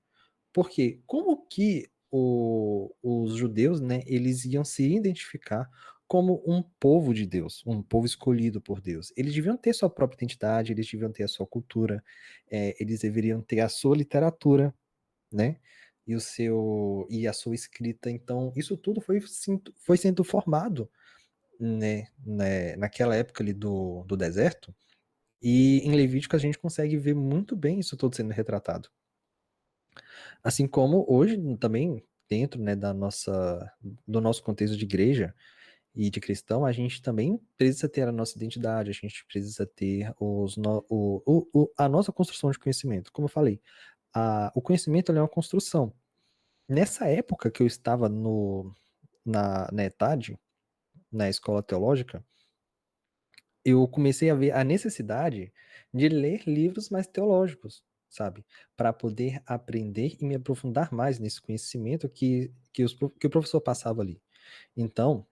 Porque como que os judeus, né, eles iam se identificar como um povo de Deus, um povo escolhido por Deus? Eles deviam ter sua própria identidade, eles deviam ter a sua cultura, eles deveriam ter a sua literatura, né? E a sua escrita. Então, isso tudo foi sendo formado, naquela época ali do deserto. E em Levítico a gente consegue ver muito bem isso tudo sendo retratado. Assim como hoje também, dentro, né, do nosso contexto de igreja e de cristão, a gente também precisa ter a nossa identidade, a gente precisa ter a nossa construção de conhecimento. Como eu falei, o conhecimento ele é uma construção. Nessa época que eu estava na ETAD, na escola teológica, eu comecei a ver a necessidade de ler livros mais teológicos, sabe? Para poder aprender e me aprofundar mais nesse conhecimento que o professor passava ali. Então,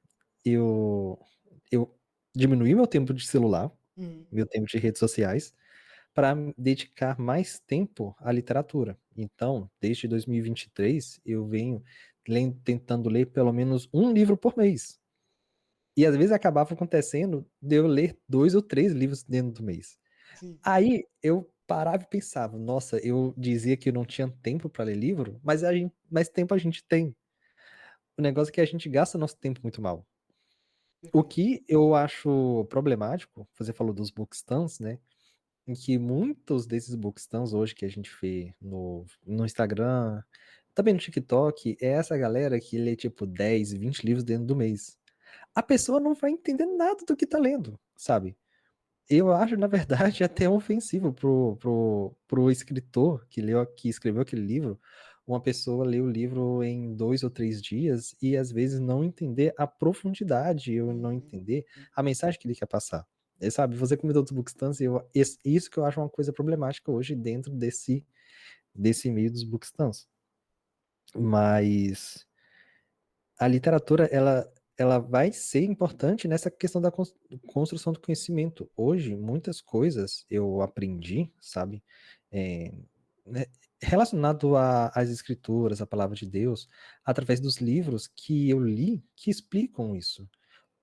eu, eu diminuí meu tempo de celular, Uhum. meu tempo de redes sociais, para dedicar mais tempo à literatura. Então, desde 2023, eu venho tentando ler pelo menos um livro por mês. E às vezes acabava acontecendo de eu ler 2 ou 3 livros dentro do mês. Sim, Aí eu parava e pensava: "Nossa, eu dizia que eu não tinha tempo para ler livro, mas tempo a gente tem. O negócio é que a gente gasta nosso tempo muito mal". O perfeito. que eu acho problemático, você falou dos bookstans, né, em que muitos desses bookstans hoje que a gente vê no Instagram, também no TikTok, é essa galera que lê tipo 10, 20 livros dentro do mês. A pessoa não vai entender nada do que tá lendo, sabe? Eu acho, na verdade, até ofensivo pro escritor que escreveu aquele livro, uma pessoa ler o livro em 2 ou 3 dias e às vezes não entender a profundidade, ou Sim, não sim, entender sim. a mensagem que ele quer passar. Sabe, você comentou dos bookstans e isso que eu acho uma coisa problemática hoje dentro desse meio dos bookstans. Mas a literatura, ela ela vai ser importante nessa questão da construção do conhecimento. Hoje, muitas coisas eu aprendi, sabe, é, né, relacionado às escrituras, à palavra de Deus, através dos livros que eu li que explicam isso.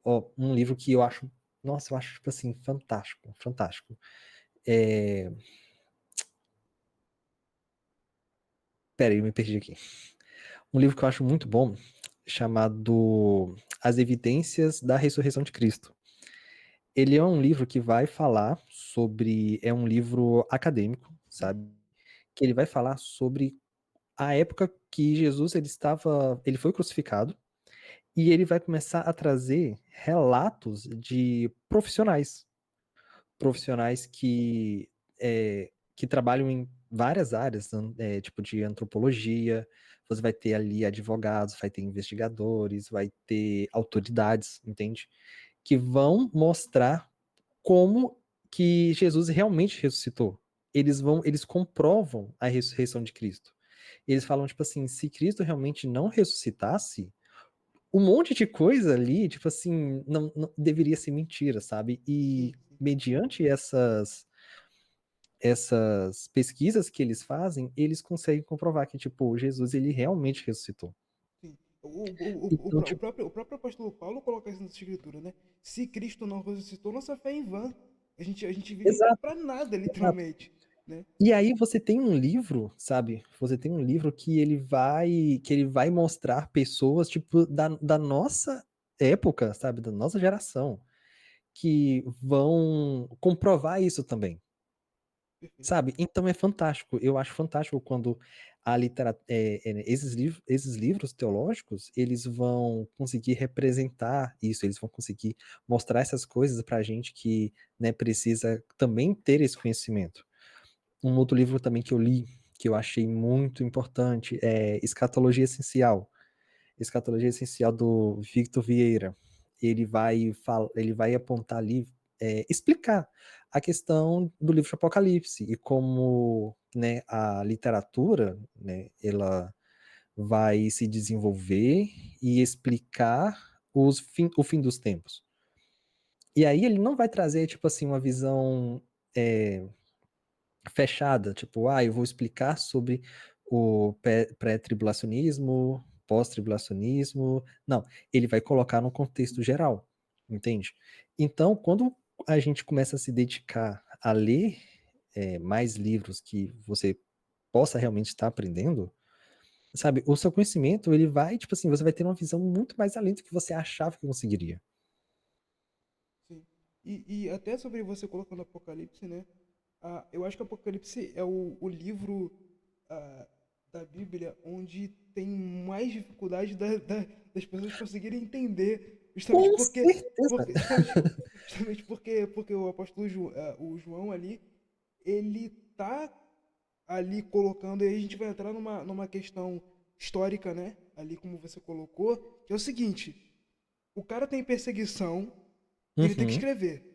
Ó, um livro que eu acho, nossa, eu acho, tipo assim, fantástico, fantástico. É, pera aí, eu me perdi aqui. Um livro que eu acho muito bom, chamado As Evidências da Ressurreição de Cristo. Ele é um livro que vai falar sobre, é um livro acadêmico, Sim, sabe? Que ele vai falar sobre a época que Jesus ele foi crucificado e ele vai começar a trazer relatos de profissionais que trabalham em várias áreas, tipo de antropologia. Você vai ter ali advogados, vai ter investigadores, vai ter autoridades, entende? Que vão mostrar como que Jesus realmente ressuscitou. Eles comprovam a ressurreição de Cristo. Eles falam, tipo assim, se Cristo realmente não ressuscitasse, um monte de coisa ali, tipo assim, não deveria ser mentira, sabe? E sim, sim. mediante essas pesquisas que eles fazem, eles conseguem comprovar que, tipo, Jesus, ele realmente ressuscitou. Sim. Então, O tipo, próprio apóstolo Paulo coloca isso na escritura, né? Se Cristo não ressuscitou, nossa fé é em vão. A gente vive exato, para nada, exato. literalmente, né? E aí você tem um livro, sabe? Você tem um livro que ele vai mostrar pessoas, tipo, da nossa época, sabe? Da nossa geração, que vão comprovar isso também. Perfeito. Sabe? Então é fantástico. Eu acho fantástico quando esses livros teológicos, eles vão conseguir representar isso, eles vão conseguir mostrar essas coisas pra gente que, né, precisa também ter esse conhecimento. Um outro livro também que eu li, que eu achei muito importante, é Escatologia Essencial do Victor Vieira. Ele vai apontar ali, explicar a questão do livro de Apocalipse e como, né, a literatura, né, ela vai se desenvolver e explicar o fim dos tempos. E aí ele não vai trazer, tipo assim, uma visão é, fechada, tipo, eu vou explicar sobre o pré-tribulacionismo, pós-tribulacionismo. Não, ele vai colocar no contexto geral, entende? Então, quando a gente começa a se dedicar a ler mais livros que você possa realmente estar aprendendo, sabe, o seu conhecimento, ele vai, tipo assim, você vai ter uma visão muito mais além do que você achava que conseguiria. Sim. E até sobre você colocando Apocalipse, né? Eu acho que Apocalipse é o livro ah, da Bíblia onde tem mais dificuldade das pessoas conseguirem entender, justamente Com porque, certeza. porque porque o apóstolo o João ali, ele tá ali colocando, e aí a gente vai entrar numa questão histórica, né? Ali como você colocou, que é o seguinte: o cara tem perseguição e ele tem que Uhum. escrever.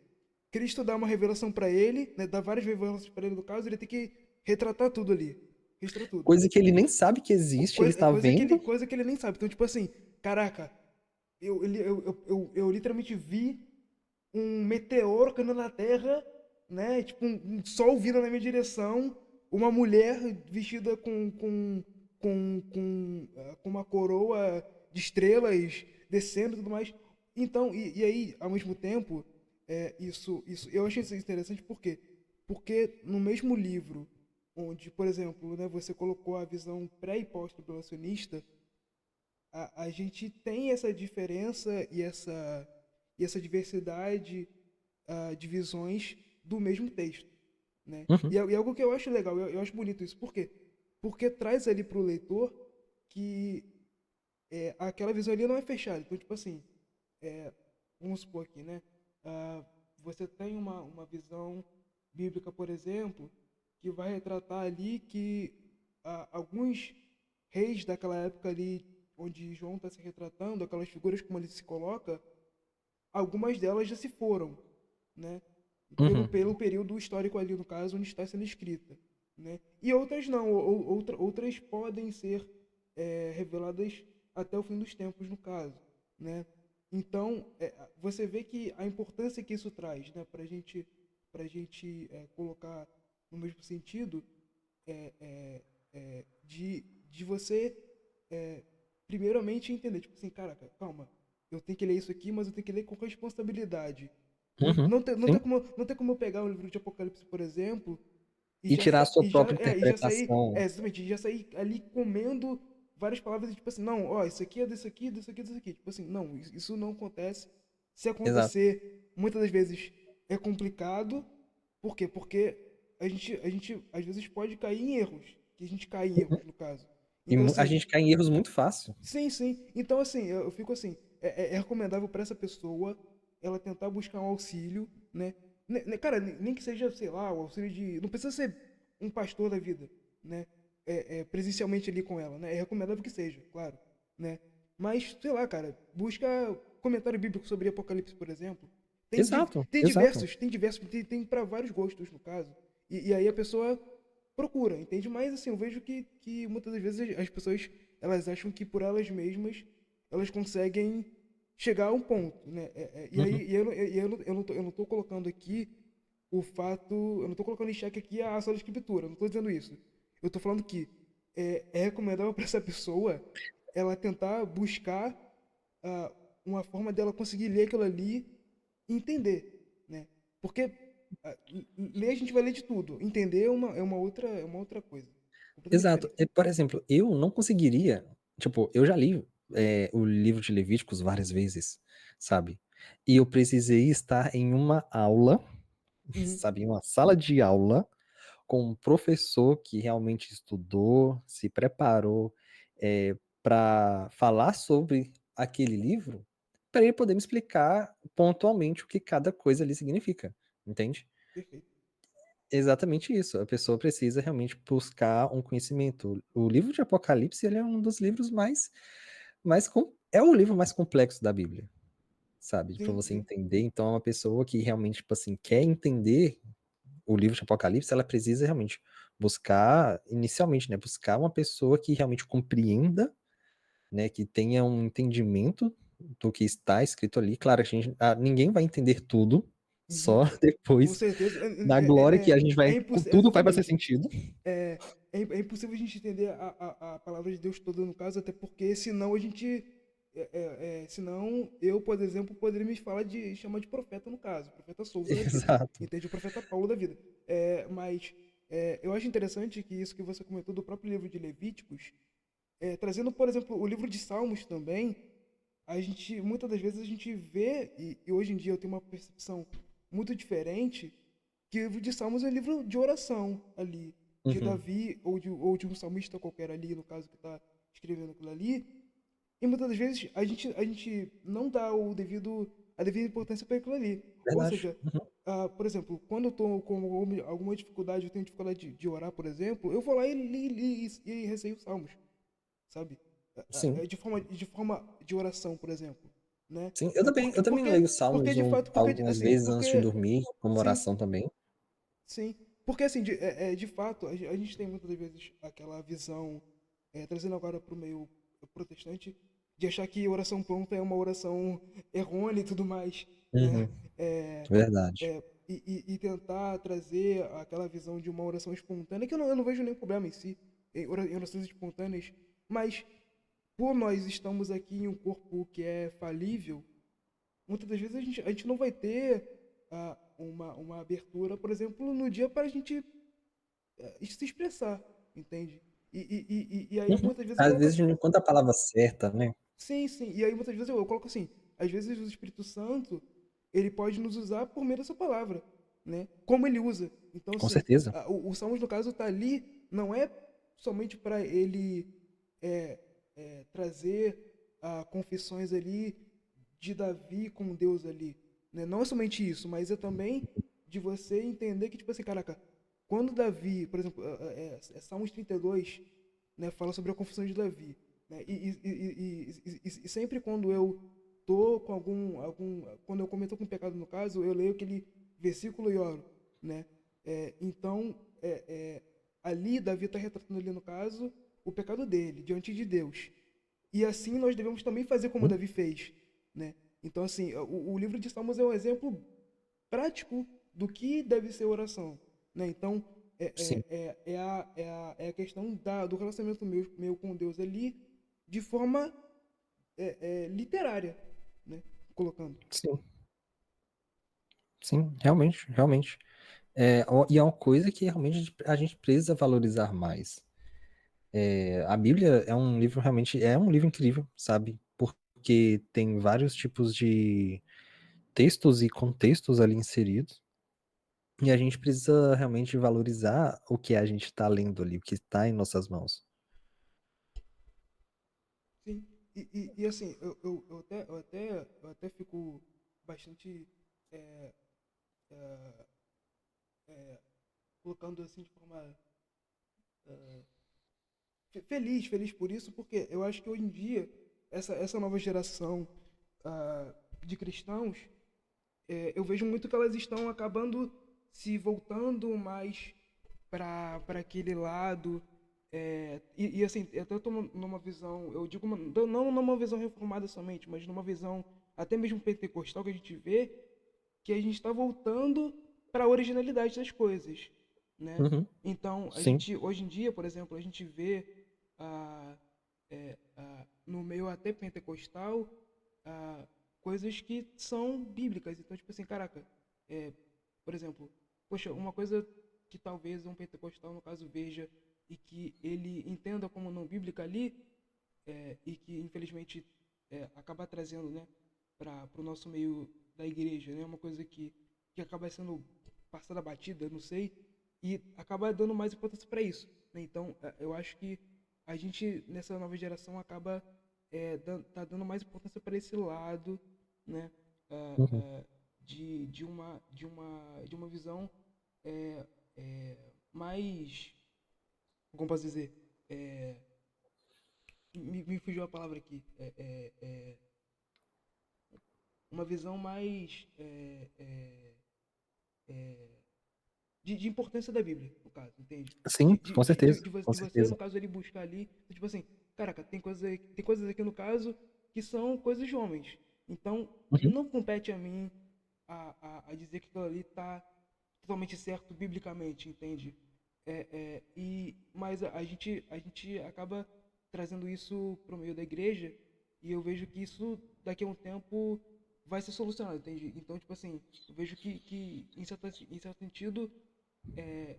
Cristo dá uma revelação para ele, né, dá várias revelações para ele no caso, ele tem que retratar tudo ali, registrar tudo. Coisa que ele nem sabe que existe, ele está vendo. Coisa que ele nem sabe. Então, tipo assim, caraca, eu literalmente vi um meteoro caindo na Terra, né? Tipo, um sol vindo na minha direção, uma mulher vestida com uma coroa de estrelas descendo e tudo mais. Então, e aí, ao mesmo tempo, eu achei isso interessante porque no mesmo livro, onde, por exemplo, né, você colocou a visão pré e pós-tribulacionista, a gente tem essa diferença e essa diversidade de visões do mesmo texto, né? Uhum. E algo que eu acho legal, eu acho bonito isso. Por quê? Porque traz ali para o leitor que aquela visão ali não é fechada. Então, tipo assim, vamos supor aqui, né? Ah, você tem uma visão bíblica, por exemplo, que vai retratar ali que alguns reis daquela época ali, onde João está se retratando, aquelas figuras como ele se coloca, algumas delas já se foram, né? Uhum. Pelo período histórico ali, no caso, onde está sendo escrita, né? E outras não, outras podem ser reveladas até o fim dos tempos, no caso, né? Então, você vê que a importância que isso traz, né, para gente colocar no mesmo sentido, de você, é, primeiramente, entender, tipo assim, caraca, calma, eu tenho que ler isso aqui, mas eu tenho que ler com responsabilidade. Não, Uhum, sim. não tem como eu pegar um livro de Apocalipse, por exemplo, e E já, tirar a sua própria e já sair, interpretação. exatamente, e já sair ali comendo várias palavras e tipo assim, não, ó, isso aqui é disso aqui, disso aqui, disso aqui. Tipo assim, não, isso não acontece. Se Exato. acontecer, muitas das vezes é complicado. Por quê? Porque a gente às vezes pode cair em erros, que a gente cai em Uhum. erros no caso. E Então a assim, gente cai em erros muito fácil. sim, sim. Então, assim, eu fico assim, é recomendável para essa pessoa ela tentar buscar um auxílio, né? Cara, nem que seja, sei lá, o auxílio de. Não precisa ser um pastor da vida, né? Presencialmente ali com ela, né? É recomendável que seja, claro, né? Mas, sei lá, cara, busca comentário bíblico sobre Apocalipse, por exemplo. Exato, Tem exato. diversos, tem para vários gostos, no caso. E aí a pessoa procura, entende? Mas, assim, eu vejo que muitas das vezes as pessoas elas acham que por elas mesmas elas conseguem chegar a um ponto, né? E Uhum. aí eu não tô colocando aqui o fato, eu não tô colocando em xeque aqui a ação da escritura, eu não tô dizendo isso. Eu tô falando que é recomendável para essa pessoa ela tentar buscar ah, uma forma dela conseguir ler aquilo ali e entender, né? Porque ler a gente vai ler de tudo, entender é uma outra coisa, completamente Exato. diferente. Por exemplo, eu não conseguiria. Tipo, eu já li o livro de Levíticos várias vezes, sabe? E eu precisei estar em uma aula, Uhum, sabe? Em uma sala de aula, com um professor que realmente estudou, se preparou, para falar sobre aquele livro, para ele poder me explicar pontualmente o que cada coisa ali significa, entende? perfeito. Exatamente isso. A pessoa precisa realmente buscar um conhecimento. O livro de Apocalipse, ele é um dos livros é o livro mais complexo da Bíblia, sabe? Para Sim, você sim. entender. Então, uma pessoa que realmente, tipo assim, quer entender o livro de Apocalipse, ela precisa realmente buscar, inicialmente, né? Buscar uma pessoa que realmente compreenda, né? Que tenha um entendimento do que está escrito ali. Claro, ninguém vai entender tudo, Uhum. só Com depois certeza. na glória que a gente vai, tudo vai fazer Exatamente. sentido. É, é impossível a gente entender a palavra de Deus toda no caso, até porque senão a gente. Senão eu, por exemplo, poderia me falar de chamar de profeta no caso, profeta Souza da vida, Exato. entende? O profeta Paulo da vida. Mas eu acho interessante que isso que você comentou do próprio livro de Levíticos, trazendo, por exemplo, o livro de Salmos também, a gente, muitas das vezes a gente vê, e hoje em dia eu tenho uma percepção muito diferente, que o livro de Salmos é um livro de oração ali, de Uhum. Davi ou de um salmista qualquer ali, no caso que está escrevendo aquilo ali, e muitas das vezes a gente não dá a devida importância para aquilo ali. Ou Verdade. seja, Uhum. por exemplo, quando eu estou com alguma dificuldade, eu tenho dificuldade de orar, por exemplo, eu vou lá e receio os salmos, sabe? Sim. De forma de oração, por exemplo, né? Sim, eu também Porque, leio porque salmos de fato, algumas vezes antes de porque, dormir, como sim, oração também. sim, porque assim, de fato, a gente tem muitas vezes aquela visão, trazendo agora para o meio protestante, de achar que oração pronta é uma oração errônea e tudo mais, né? Uhum. É, Verdade. e tentar trazer aquela visão de uma oração espontânea, que eu não vejo nenhum problema em si, em orações espontâneas, mas por nós estamos aqui em um corpo que é falível, muitas das vezes a gente não vai ter uma abertura, por exemplo, no dia para a gente se expressar, entende? E aí Uhum. muitas vezes eu Às coloco vezes a assim, gente não encontra a palavra certa, né? sim, sim, e aí muitas vezes eu coloco assim, às vezes o Espírito Santo, ele pode nos usar por meio dessa palavra, né? Como ele usa. Então, Com assim, certeza. o Salmos, no caso, está ali, não é somente para ele trazer confissões ali de Davi com Deus ali, né? Não é somente isso, mas é também de você entender que, tipo assim, caraca, quando Davi, por exemplo, Salmos 32, né, fala sobre a confissão de Davi, né? E sempre quando eu tô com quando eu cometo algum pecado no caso, eu leio aquele versículo e oro, né? Então, ali Davi está retratando ali no caso o pecado dele diante de Deus. E assim nós devemos também fazer como Hum? Davi fez, né? Então, assim, o livro de Salmos é um exemplo prático do que deve ser oração, né? Então, Sim, é a questão do relacionamento meu com Deus ali de forma literária, né? Colocando. sim, sim, realmente, realmente. E é uma coisa que realmente a gente precisa valorizar mais. A Bíblia é um livro realmente, é um livro incrível, sabe? Porque tem vários tipos de textos e contextos ali inseridos. E a gente precisa realmente valorizar o que a gente está lendo ali, o que está em nossas mãos. Sim. E assim, eu até fico bastante é, é, é, colocando assim de forma feliz por isso, porque eu acho que hoje em dia, essa nova geração ah, de cristãos, eu vejo muito que elas estão acabando se voltando mais para aquele lado. E assim, eu até estou numa visão, eu digo, não numa visão reformada somente, mas numa visão até mesmo pentecostal que a gente vê que a gente está voltando para a originalidade das coisas, né? Uhum, Então, a sim, gente, hoje em dia, por exemplo, a gente vê ah, no meio até pentecostal ah, coisas que são bíblicas. Então, tipo assim, caraca, é, por exemplo, poxa, uma coisa que talvez um pentecostal, no caso, veja e que ele entenda como não bíblica ali, e que infelizmente acaba trazendo, né, para o nosso meio da igreja, né, uma coisa que acaba sendo passada batida, não sei, e acaba dando mais importância para isso, né? Então, eu acho que a gente nessa nova geração acaba tá dando mais importância para esse lado, né, ah, uhum, ah, de uma visão é, mais, como posso dizer, é, me fugiu a palavra aqui. Uma visão mais de importância da Bíblia, no caso, entende? sim, com certeza, com De você, no certeza. caso, ele buscar ali, tipo assim, caraca, tem coisas aqui no caso que são coisas de homens. Então, Uhum, não compete a mim a dizer que aquilo ali está totalmente certo biblicamente, entende? Mas a gente acaba trazendo isso para o meio da igreja e eu vejo que isso daqui a um tempo vai ser solucionado, entende? Então, tipo assim, eu vejo que em certo sentido,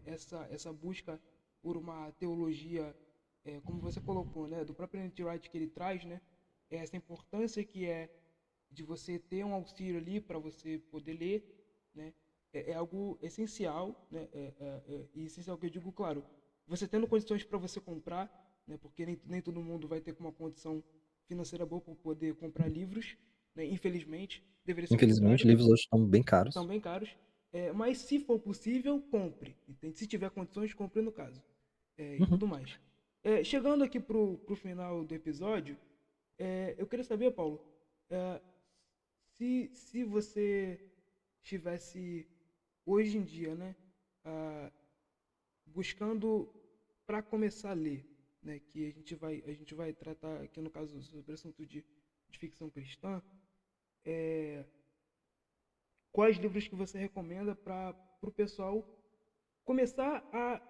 essa busca por uma teologia, como você colocou, né, do próprio N.T. Wright que ele traz, né, essa importância que é de você ter um auxílio ali para você poder ler, né, é algo essencial, né, e essencial que eu digo, claro, você tendo condições para você comprar, né, porque nem todo mundo vai ter uma condição financeira boa para poder comprar livros, né, infelizmente, deveria ser o infelizmente, contrário, livros hoje estão bem estão caros. bem caros, mas se for possível, compre, entende? Se tiver condições, compre no caso, e Uhum. tudo mais. Chegando aqui pro final do episódio, eu queria saber, Paulo, é, se você estivesse hoje em dia, né, ah, buscando para começar a ler, né, que a gente vai tratar aqui no caso sobre o assunto de ficção cristã, quais livros que você recomenda para o pessoal começar a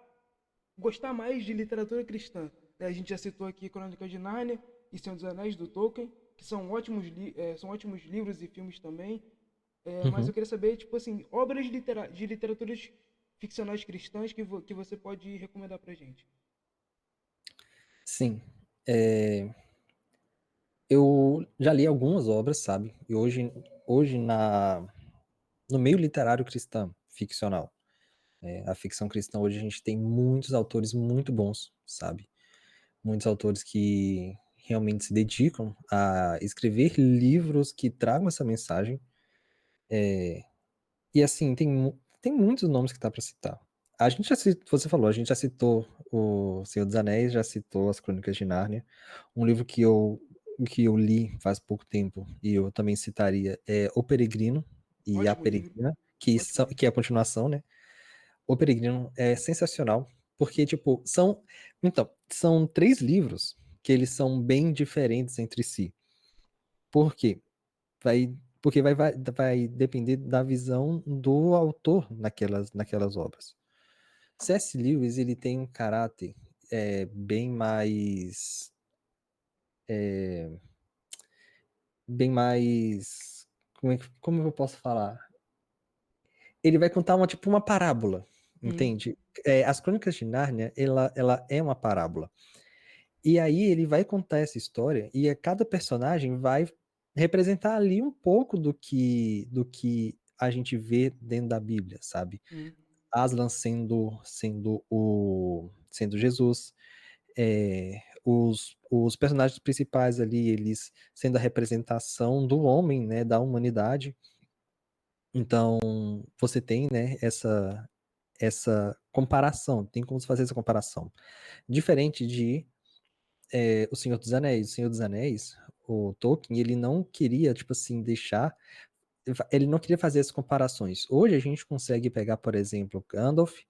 gostar mais de literatura cristã? A gente já citou aqui Crônicas de Nárnia e Senhor dos Anéis do Tolkien, que são ótimos livros e filmes também. Mas eu Uhum. queria saber, tipo assim, obras de literaturas ficcionais cristãs que você pode recomendar pra gente. Sim. É, eu já li algumas obras, sabe? E hoje no meio literário cristão, ficcional, a ficção cristã, hoje a gente tem muitos autores muito bons, sabe? Muitos autores que realmente se dedicam a escrever livros que tragam essa mensagem. E assim, tem muitos nomes que dá para citar. A gente já citou, você falou, a gente já citou o Senhor dos Anéis, já citou as Crônicas de Nárnia. Um livro que eu li faz pouco tempo e eu também citaria é O Peregrino e A Ótimo livro, Peregrina, ótimo livro. que é a continuação, né? O Peregrino é sensacional, porque, tipo, são três livros que eles são bem diferentes entre si. Por quê? porque vai depender da visão do autor naquelas obras. C.S. Lewis, ele tem um caráter bem mais é, bem mais como eu posso falar? Ele vai contar tipo uma parábola, Uhum. entende? As Crônicas de Nárnia, ela é uma parábola. E aí ele vai contar essa história e cada personagem vai representar ali um pouco do que a gente vê dentro da Bíblia, sabe? Uhum. Aslan sendo Jesus, os personagens principais ali, eles sendo a representação do homem, né, da humanidade. Então, você tem, né, essa comparação, tem como se fazer essa comparação. Diferente de O Senhor dos Anéis. O Senhor dos Anéis, o Tolkien, ele não queria, tipo assim, ele não queria fazer as comparações. Hoje a gente consegue pegar, por exemplo, Gandalf,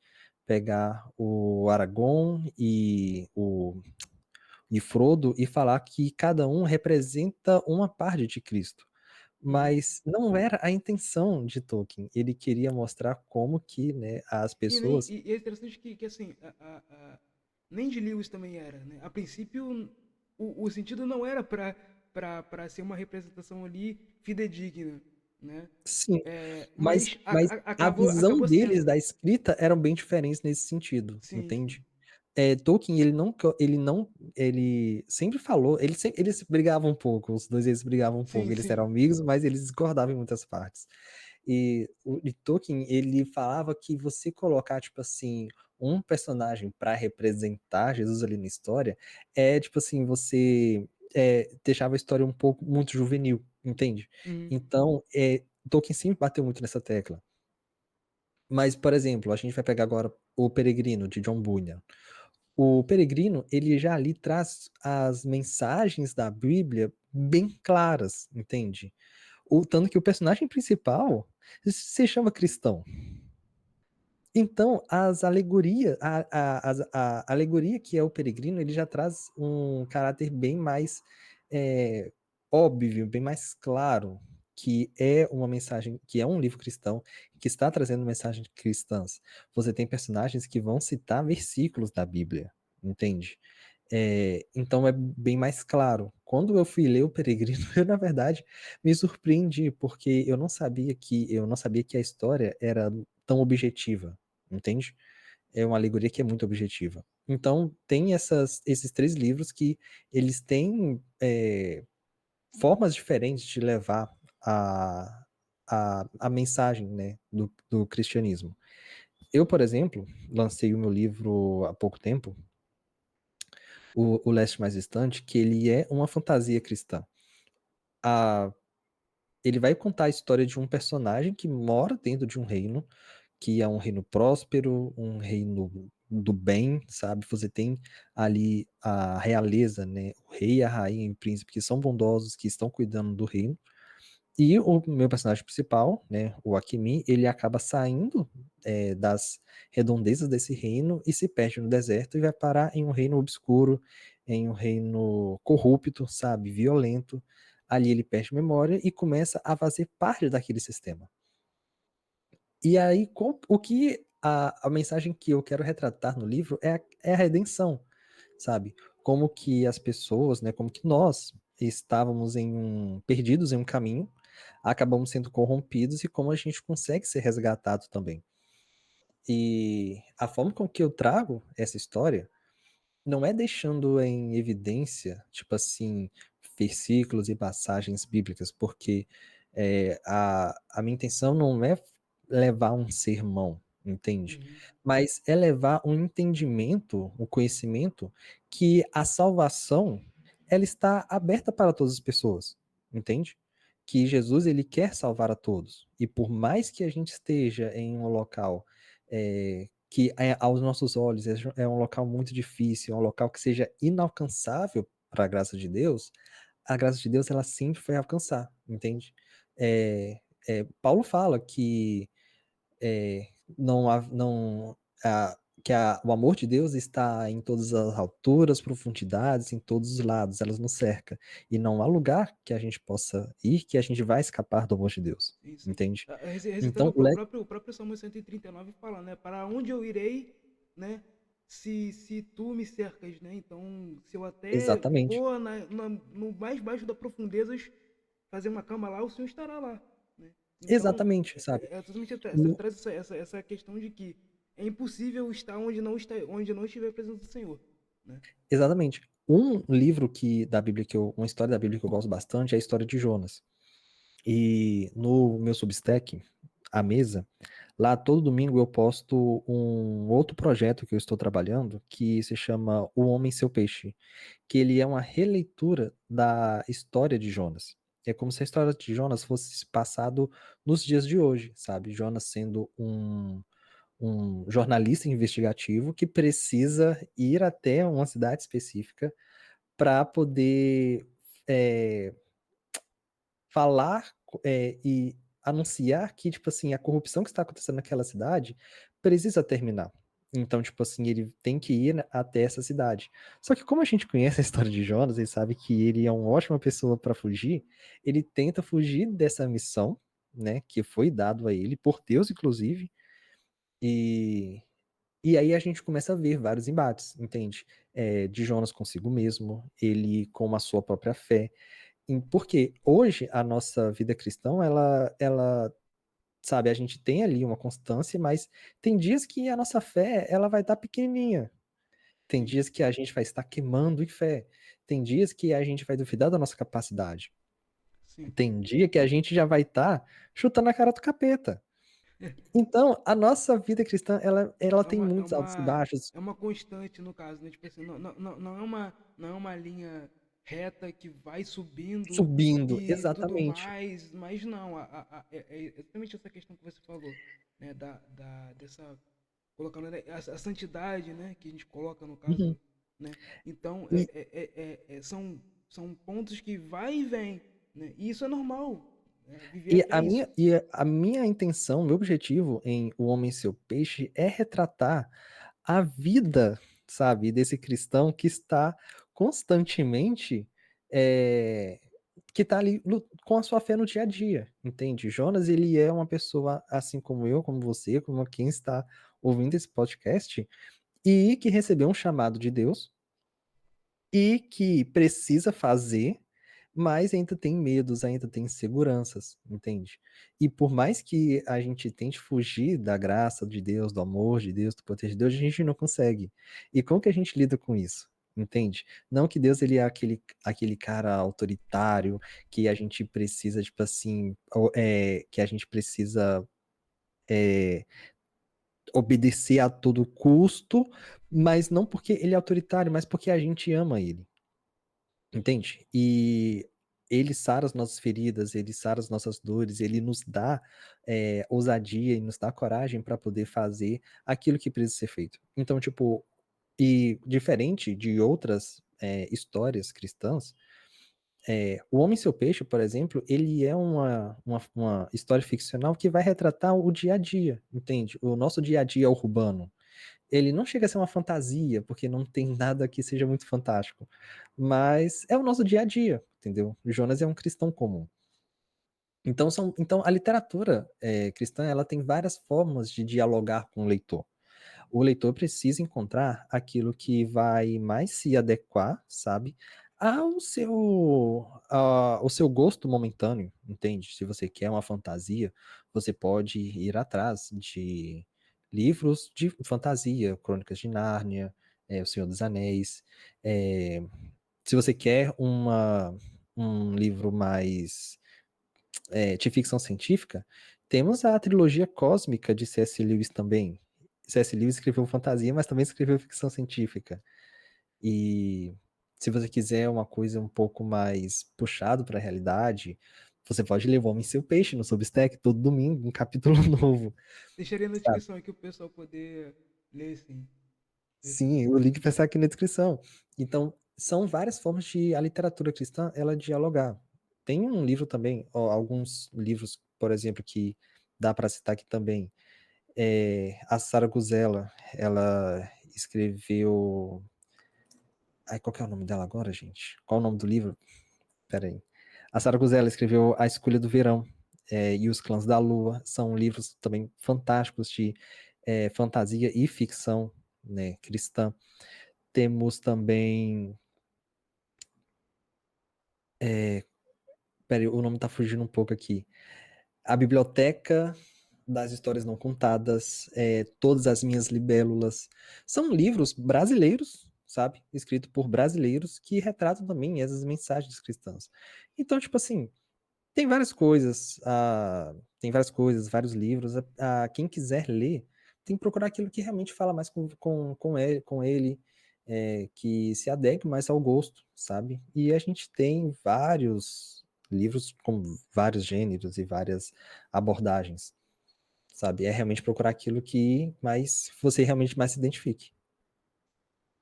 pegar o Aragorn e Frodo e falar que cada um representa uma parte de Cristo. Uhum. Mas não era a intenção de Tolkien. Ele queria mostrar como que, né, as E, nem, pessoas. e é interessante que assim, nem de Lewis também era, né? A princípio, o sentido não era para ser uma representação ali fidedigna, né? Sim, mas, Mas mas a visão acabou deles sendo. da escrita eram bem diferentes nesse sentido, Sim, sim. entende? Tolkien, ele sempre falou, eles brigavam um pouco, os dois eles brigavam um pouco, Sim, eles eram sim. amigos, mas eles discordavam em muitas partes. E Tolkien, ele falava que você colocar, tipo assim, um personagem para representar Jesus ali na história, tipo assim, você deixava a história um pouco muito juvenil, entende? Uhum. Então, Tolkien sempre bateu muito nessa tecla. Mas, por exemplo, a gente vai pegar agora O Peregrino, de John Bunyan. O Peregrino, ele já ali traz as mensagens da Bíblia bem claras, entende? O tanto que o personagem principal se chama cristão. Então, as alegorias, a alegoria que é o peregrino, ele já traz um caráter bem mais óbvio, bem mais claro, que é uma mensagem, que é um livro cristão, que está trazendo mensagens cristãs. Você tem personagens que vão citar versículos da Bíblia, entende? Então é bem mais claro. Quando eu fui ler o Peregrino, eu na verdade me surpreendi, porque eu não sabia que a história era tão objetiva, entende? É uma alegoria que é muito objetiva. Então tem esses três livros que eles têm formas diferentes de levar a, a mensagem, né, do cristianismo. Eu, por exemplo, lancei o meu livro há pouco tempo, o Leste Mais Distante, que ele é uma fantasia cristã. A, ele vai contar a história de um personagem que mora dentro de um reino, que é um reino próspero, um reino do bem, sabe? Você tem ali a realeza, né? O rei, a rainha e o príncipe que são bondosos, que estão cuidando do reino. E o meu personagem principal, né, o Akimi, ele acaba saindo das redondezas desse reino e se perde no deserto e vai parar em um reino obscuro, em um reino corrupto, sabe, violento. Ali ele perde memória e começa a fazer parte daquele sistema. E aí, o que a mensagem que eu quero retratar no livro é a redenção, sabe? Como que as pessoas, né, como que nós estávamos perdidos em um caminho, acabamos sendo corrompidos e como a gente consegue ser resgatado também. E a forma com que eu trago essa história não é deixando em evidência, tipo assim, versículos e passagens bíblicas, porque a minha intenção não é levar um sermão, entende? Uhum. Mas é levar um entendimento, um conhecimento que a salvação ela está aberta para todas as pessoas, entende? Que Jesus ele quer salvar a todos. E por mais que a gente esteja em um local que aos nossos olhos é um local muito difícil, é um local que seja inalcançável para a graça de Deus ela sempre vai alcançar, entende? Paulo fala que não, não o amor de Deus está em todas as alturas, profundidades, em todos os lados, elas nos cerca. E não há lugar que a gente possa ir que a gente vai escapar do amor de Deus, Sim, sim. entende? Recitando Então, o próprio Salmo 139 fala, né? Para onde eu irei, né? Se tu me cercas, né? Então, se eu até exatamente, for no mais baixo das profundezas fazer uma cama lá, o Senhor estará lá, né? Então, exatamente, sabe? é totalmente No- traz essa questão de que é impossível estar onde não estiver a presença do Senhor, né? Exatamente. Um livro que da Bíblia uma história da Bíblia que eu gosto bastante é a história de Jonas. E no meu Substack, a mesa, lá todo domingo eu posto um outro projeto que eu estou trabalhando, que se chama O Homem e Seu Peixe, que ele é uma releitura da história de Jonas. É como se a história de Jonas fosse passado nos dias de hoje, sabe? Jonas sendo um jornalista investigativo que precisa ir até uma cidade específica para poder é, falar e anunciar que, tipo assim, a corrupção que está acontecendo naquela cidade precisa terminar. Então, tipo assim, ele tem que ir até essa cidade. Só que como a gente conhece a história de Jonas e sabe que ele é uma ótima pessoa para fugir, ele tenta fugir dessa missão, né, que foi dado a ele por Deus, inclusive, e e aí a gente começa a ver vários embates, entende? De Jonas consigo mesmo, ele com a sua própria fé. Porque hoje a nossa vida cristã, sabe, a gente tem ali uma constância, mas tem dias que a nossa fé, ela vai estar pequenininha. Tem Sim, dias que a gente vai estar queimando em fé. Tem dias que a gente vai duvidar da nossa capacidade. sim. Tem dia que a gente já vai estar chutando a cara do capeta. Então, a nossa vida cristã, ela tem muitos altos e baixos, É uma constante no caso, né? Tipo assim, não é uma linha reta que vai subindo subindo. e tudo Exatamente. mais, mas não, é exatamente essa questão que você falou, né? Dessa, colocando né, a santidade, né? Que a gente coloca no Uhum. caso, né? Então, E são pontos que vai e vem, né? E isso é normal, né? Viver a E fé é a isso. minha, e a minha intenção, meu objetivo em O Homem e Seu Peixe é retratar a vida, sabe, desse cristão que está constantemente, eh, que está ali com a sua fé no dia a dia, entende? Jonas, ele é uma pessoa assim como eu, como você, como quem está ouvindo esse podcast, e que recebeu um chamado de Deus e que precisa fazer, mas ainda tem medos, ainda tem inseguranças, entende? E por mais que a gente tente fugir da graça de Deus, do amor de Deus, do poder de Deus, a gente não consegue. E como que a gente lida com isso? Entende? Não que Deus ele é aquele cara autoritário que a gente precisa, tipo assim, que a gente precisa é, obedecer a todo custo, mas não porque ele é autoritário, mas porque a gente ama ele. Entende? E ele sara as nossas feridas, ele sara as nossas dores, ele nos dá ousadia e nos dá coragem para poder fazer aquilo que precisa ser feito. Então, tipo, e diferente de outras histórias cristãs, O Homem e Seu Peixe, por exemplo, ele é uma história ficcional que vai retratar o dia a dia, entende? O nosso dia a dia urbano. Ele não chega a ser uma fantasia, porque não tem nada que seja muito fantástico, mas é o nosso dia a dia, entendeu? O Jonas é um cristão comum. Então a literatura, cristã, ela tem várias formas de dialogar com o leitor. O leitor precisa encontrar aquilo que vai mais se adequar, sabe, ao seu gosto momentâneo, entende? Se você quer uma fantasia, você pode ir atrás de livros de fantasia, Crônicas de Nárnia, O Senhor dos Anéis. Se você quer um livro mais de ficção científica, temos a trilogia cósmica de C.S. Lewis também. C.S. Lewis escreveu fantasia, mas também escreveu ficção científica. E se você quiser uma coisa um pouco mais puxado para a realidade, você pode ler O Homem e Seu Peixe no Substack todo domingo, um capítulo novo, Deixaria na sabe? descrição aqui o pessoal poder ler, sim. Ler, sim. Sim, o link vai estar aqui na descrição. Então, são várias formas de a literatura cristã ela dialogar. Tem um livro também, ó, alguns livros, por exemplo, que dá para citar aqui também. A Sara Guzella, ela escreveu. Ai, qual que é o nome dela agora, gente? Qual o nome do livro? Pera aí. A Sara Guzella escreveu A Escolha do Verão, e Os Clãs da Lua. São livros também fantásticos de fantasia e ficção, né, cristã. Temos também. Pera aí, o nome tá fugindo um pouco aqui. A Biblioteca das Histórias Não Contadas, Todas as Minhas Libélulas. São livros brasileiros, sabe? Escritos por brasileiros que retratam também essas mensagens cristãs. Então, tipo assim, tem várias coisas, vários livros. Quem quiser ler, tem que procurar aquilo que realmente fala mais com ele, que se adeque mais ao gosto, sabe? E a gente tem vários livros com vários gêneros e várias abordagens, sabe? É realmente procurar aquilo que mais você realmente mais se identifique.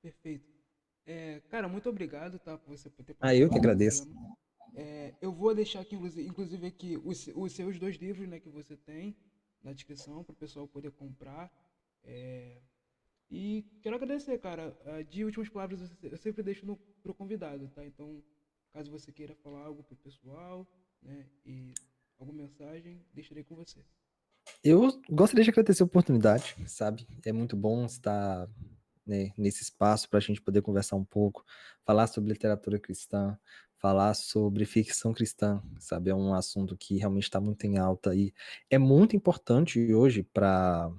Perfeito. Cara, muito obrigado, tá, por você ter Ah, eu que participado do agradeço. programa. Eu vou deixar aqui, inclusive aqui, os seus dois livros, né, que você tem na descrição para o pessoal poder comprar. É, e quero agradecer, cara. De últimas palavras eu sempre deixo pro convidado, tá? Então, caso você queira falar algo pro pessoal, né, e alguma mensagem, deixarei com você. Eu gostaria de agradecer a oportunidade, sabe? É muito bom estar, né, nesse espaço para a gente poder conversar um pouco, falar sobre literatura cristã, falar sobre ficção cristã, sabe? É um assunto que realmente está muito em alta e é muito importante hoje para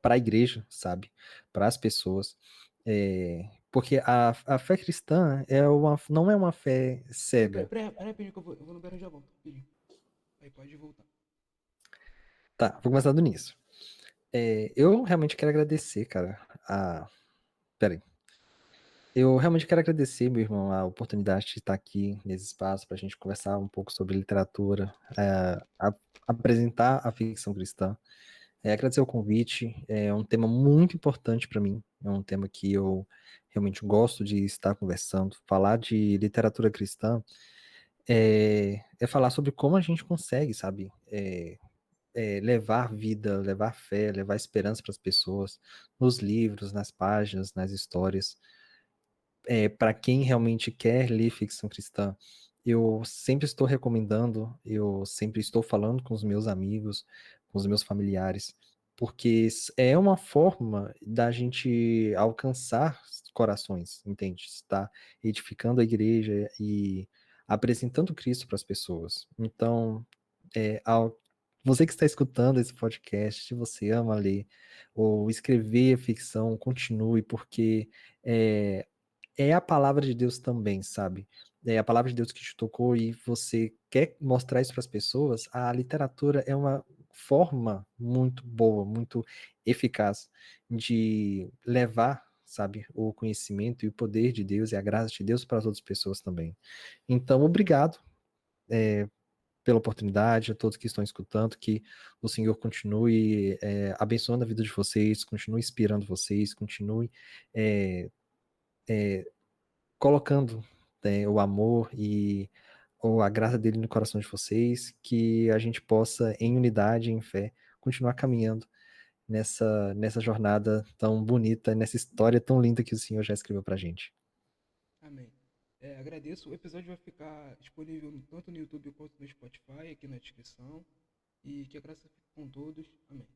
a igreja, sabe? Para as pessoas. Porque a fé cristã não é uma fé cega. Pera rapidinho que eu vou no banheiro e já volto. Rapidinho. Aí pode voltar. Tá, vou começar do início. Eu realmente quero agradecer, cara. Peraí. Eu realmente quero agradecer, meu irmão, a oportunidade de estar aqui nesse espaço para a gente conversar um pouco sobre literatura, apresentar a ficção cristã. Agradecer o convite, é um tema muito importante para mim, é um tema que eu realmente gosto de estar conversando. Falar de literatura cristã é falar sobre como a gente consegue, sabe, levar vida, levar fé, levar esperança para as pessoas, nos livros, nas páginas, nas histórias. Para quem realmente quer ler ficção cristã, eu sempre estou recomendando, eu sempre estou falando com os meus amigos, com os meus familiares, porque é uma forma da gente alcançar corações, entende? Está edificando a igreja e apresentando Cristo para as pessoas. Então, você que está escutando esse podcast, se você ama ler ou escrever ficção, continue, porque é, é a palavra de Deus também, sabe? É a palavra de Deus que te tocou e você quer mostrar isso para as pessoas. A literatura é uma forma muito boa, muito eficaz de levar, sabe, o conhecimento e o poder de Deus e a graça de Deus para as outras pessoas também. Então, obrigado pela oportunidade, a todos que estão escutando, que o Senhor continue abençoando a vida de vocês, continue inspirando vocês, continue é, colocando o amor e ou a graça dele no coração de vocês, que a gente possa, em unidade, em fé, continuar caminhando nessa jornada tão bonita, nessa história tão linda que o Senhor já escreveu pra gente. Amém. Agradeço. O episódio vai ficar disponível tanto no YouTube quanto no Spotify, aqui na descrição. E que a graça fique com todos. Amém.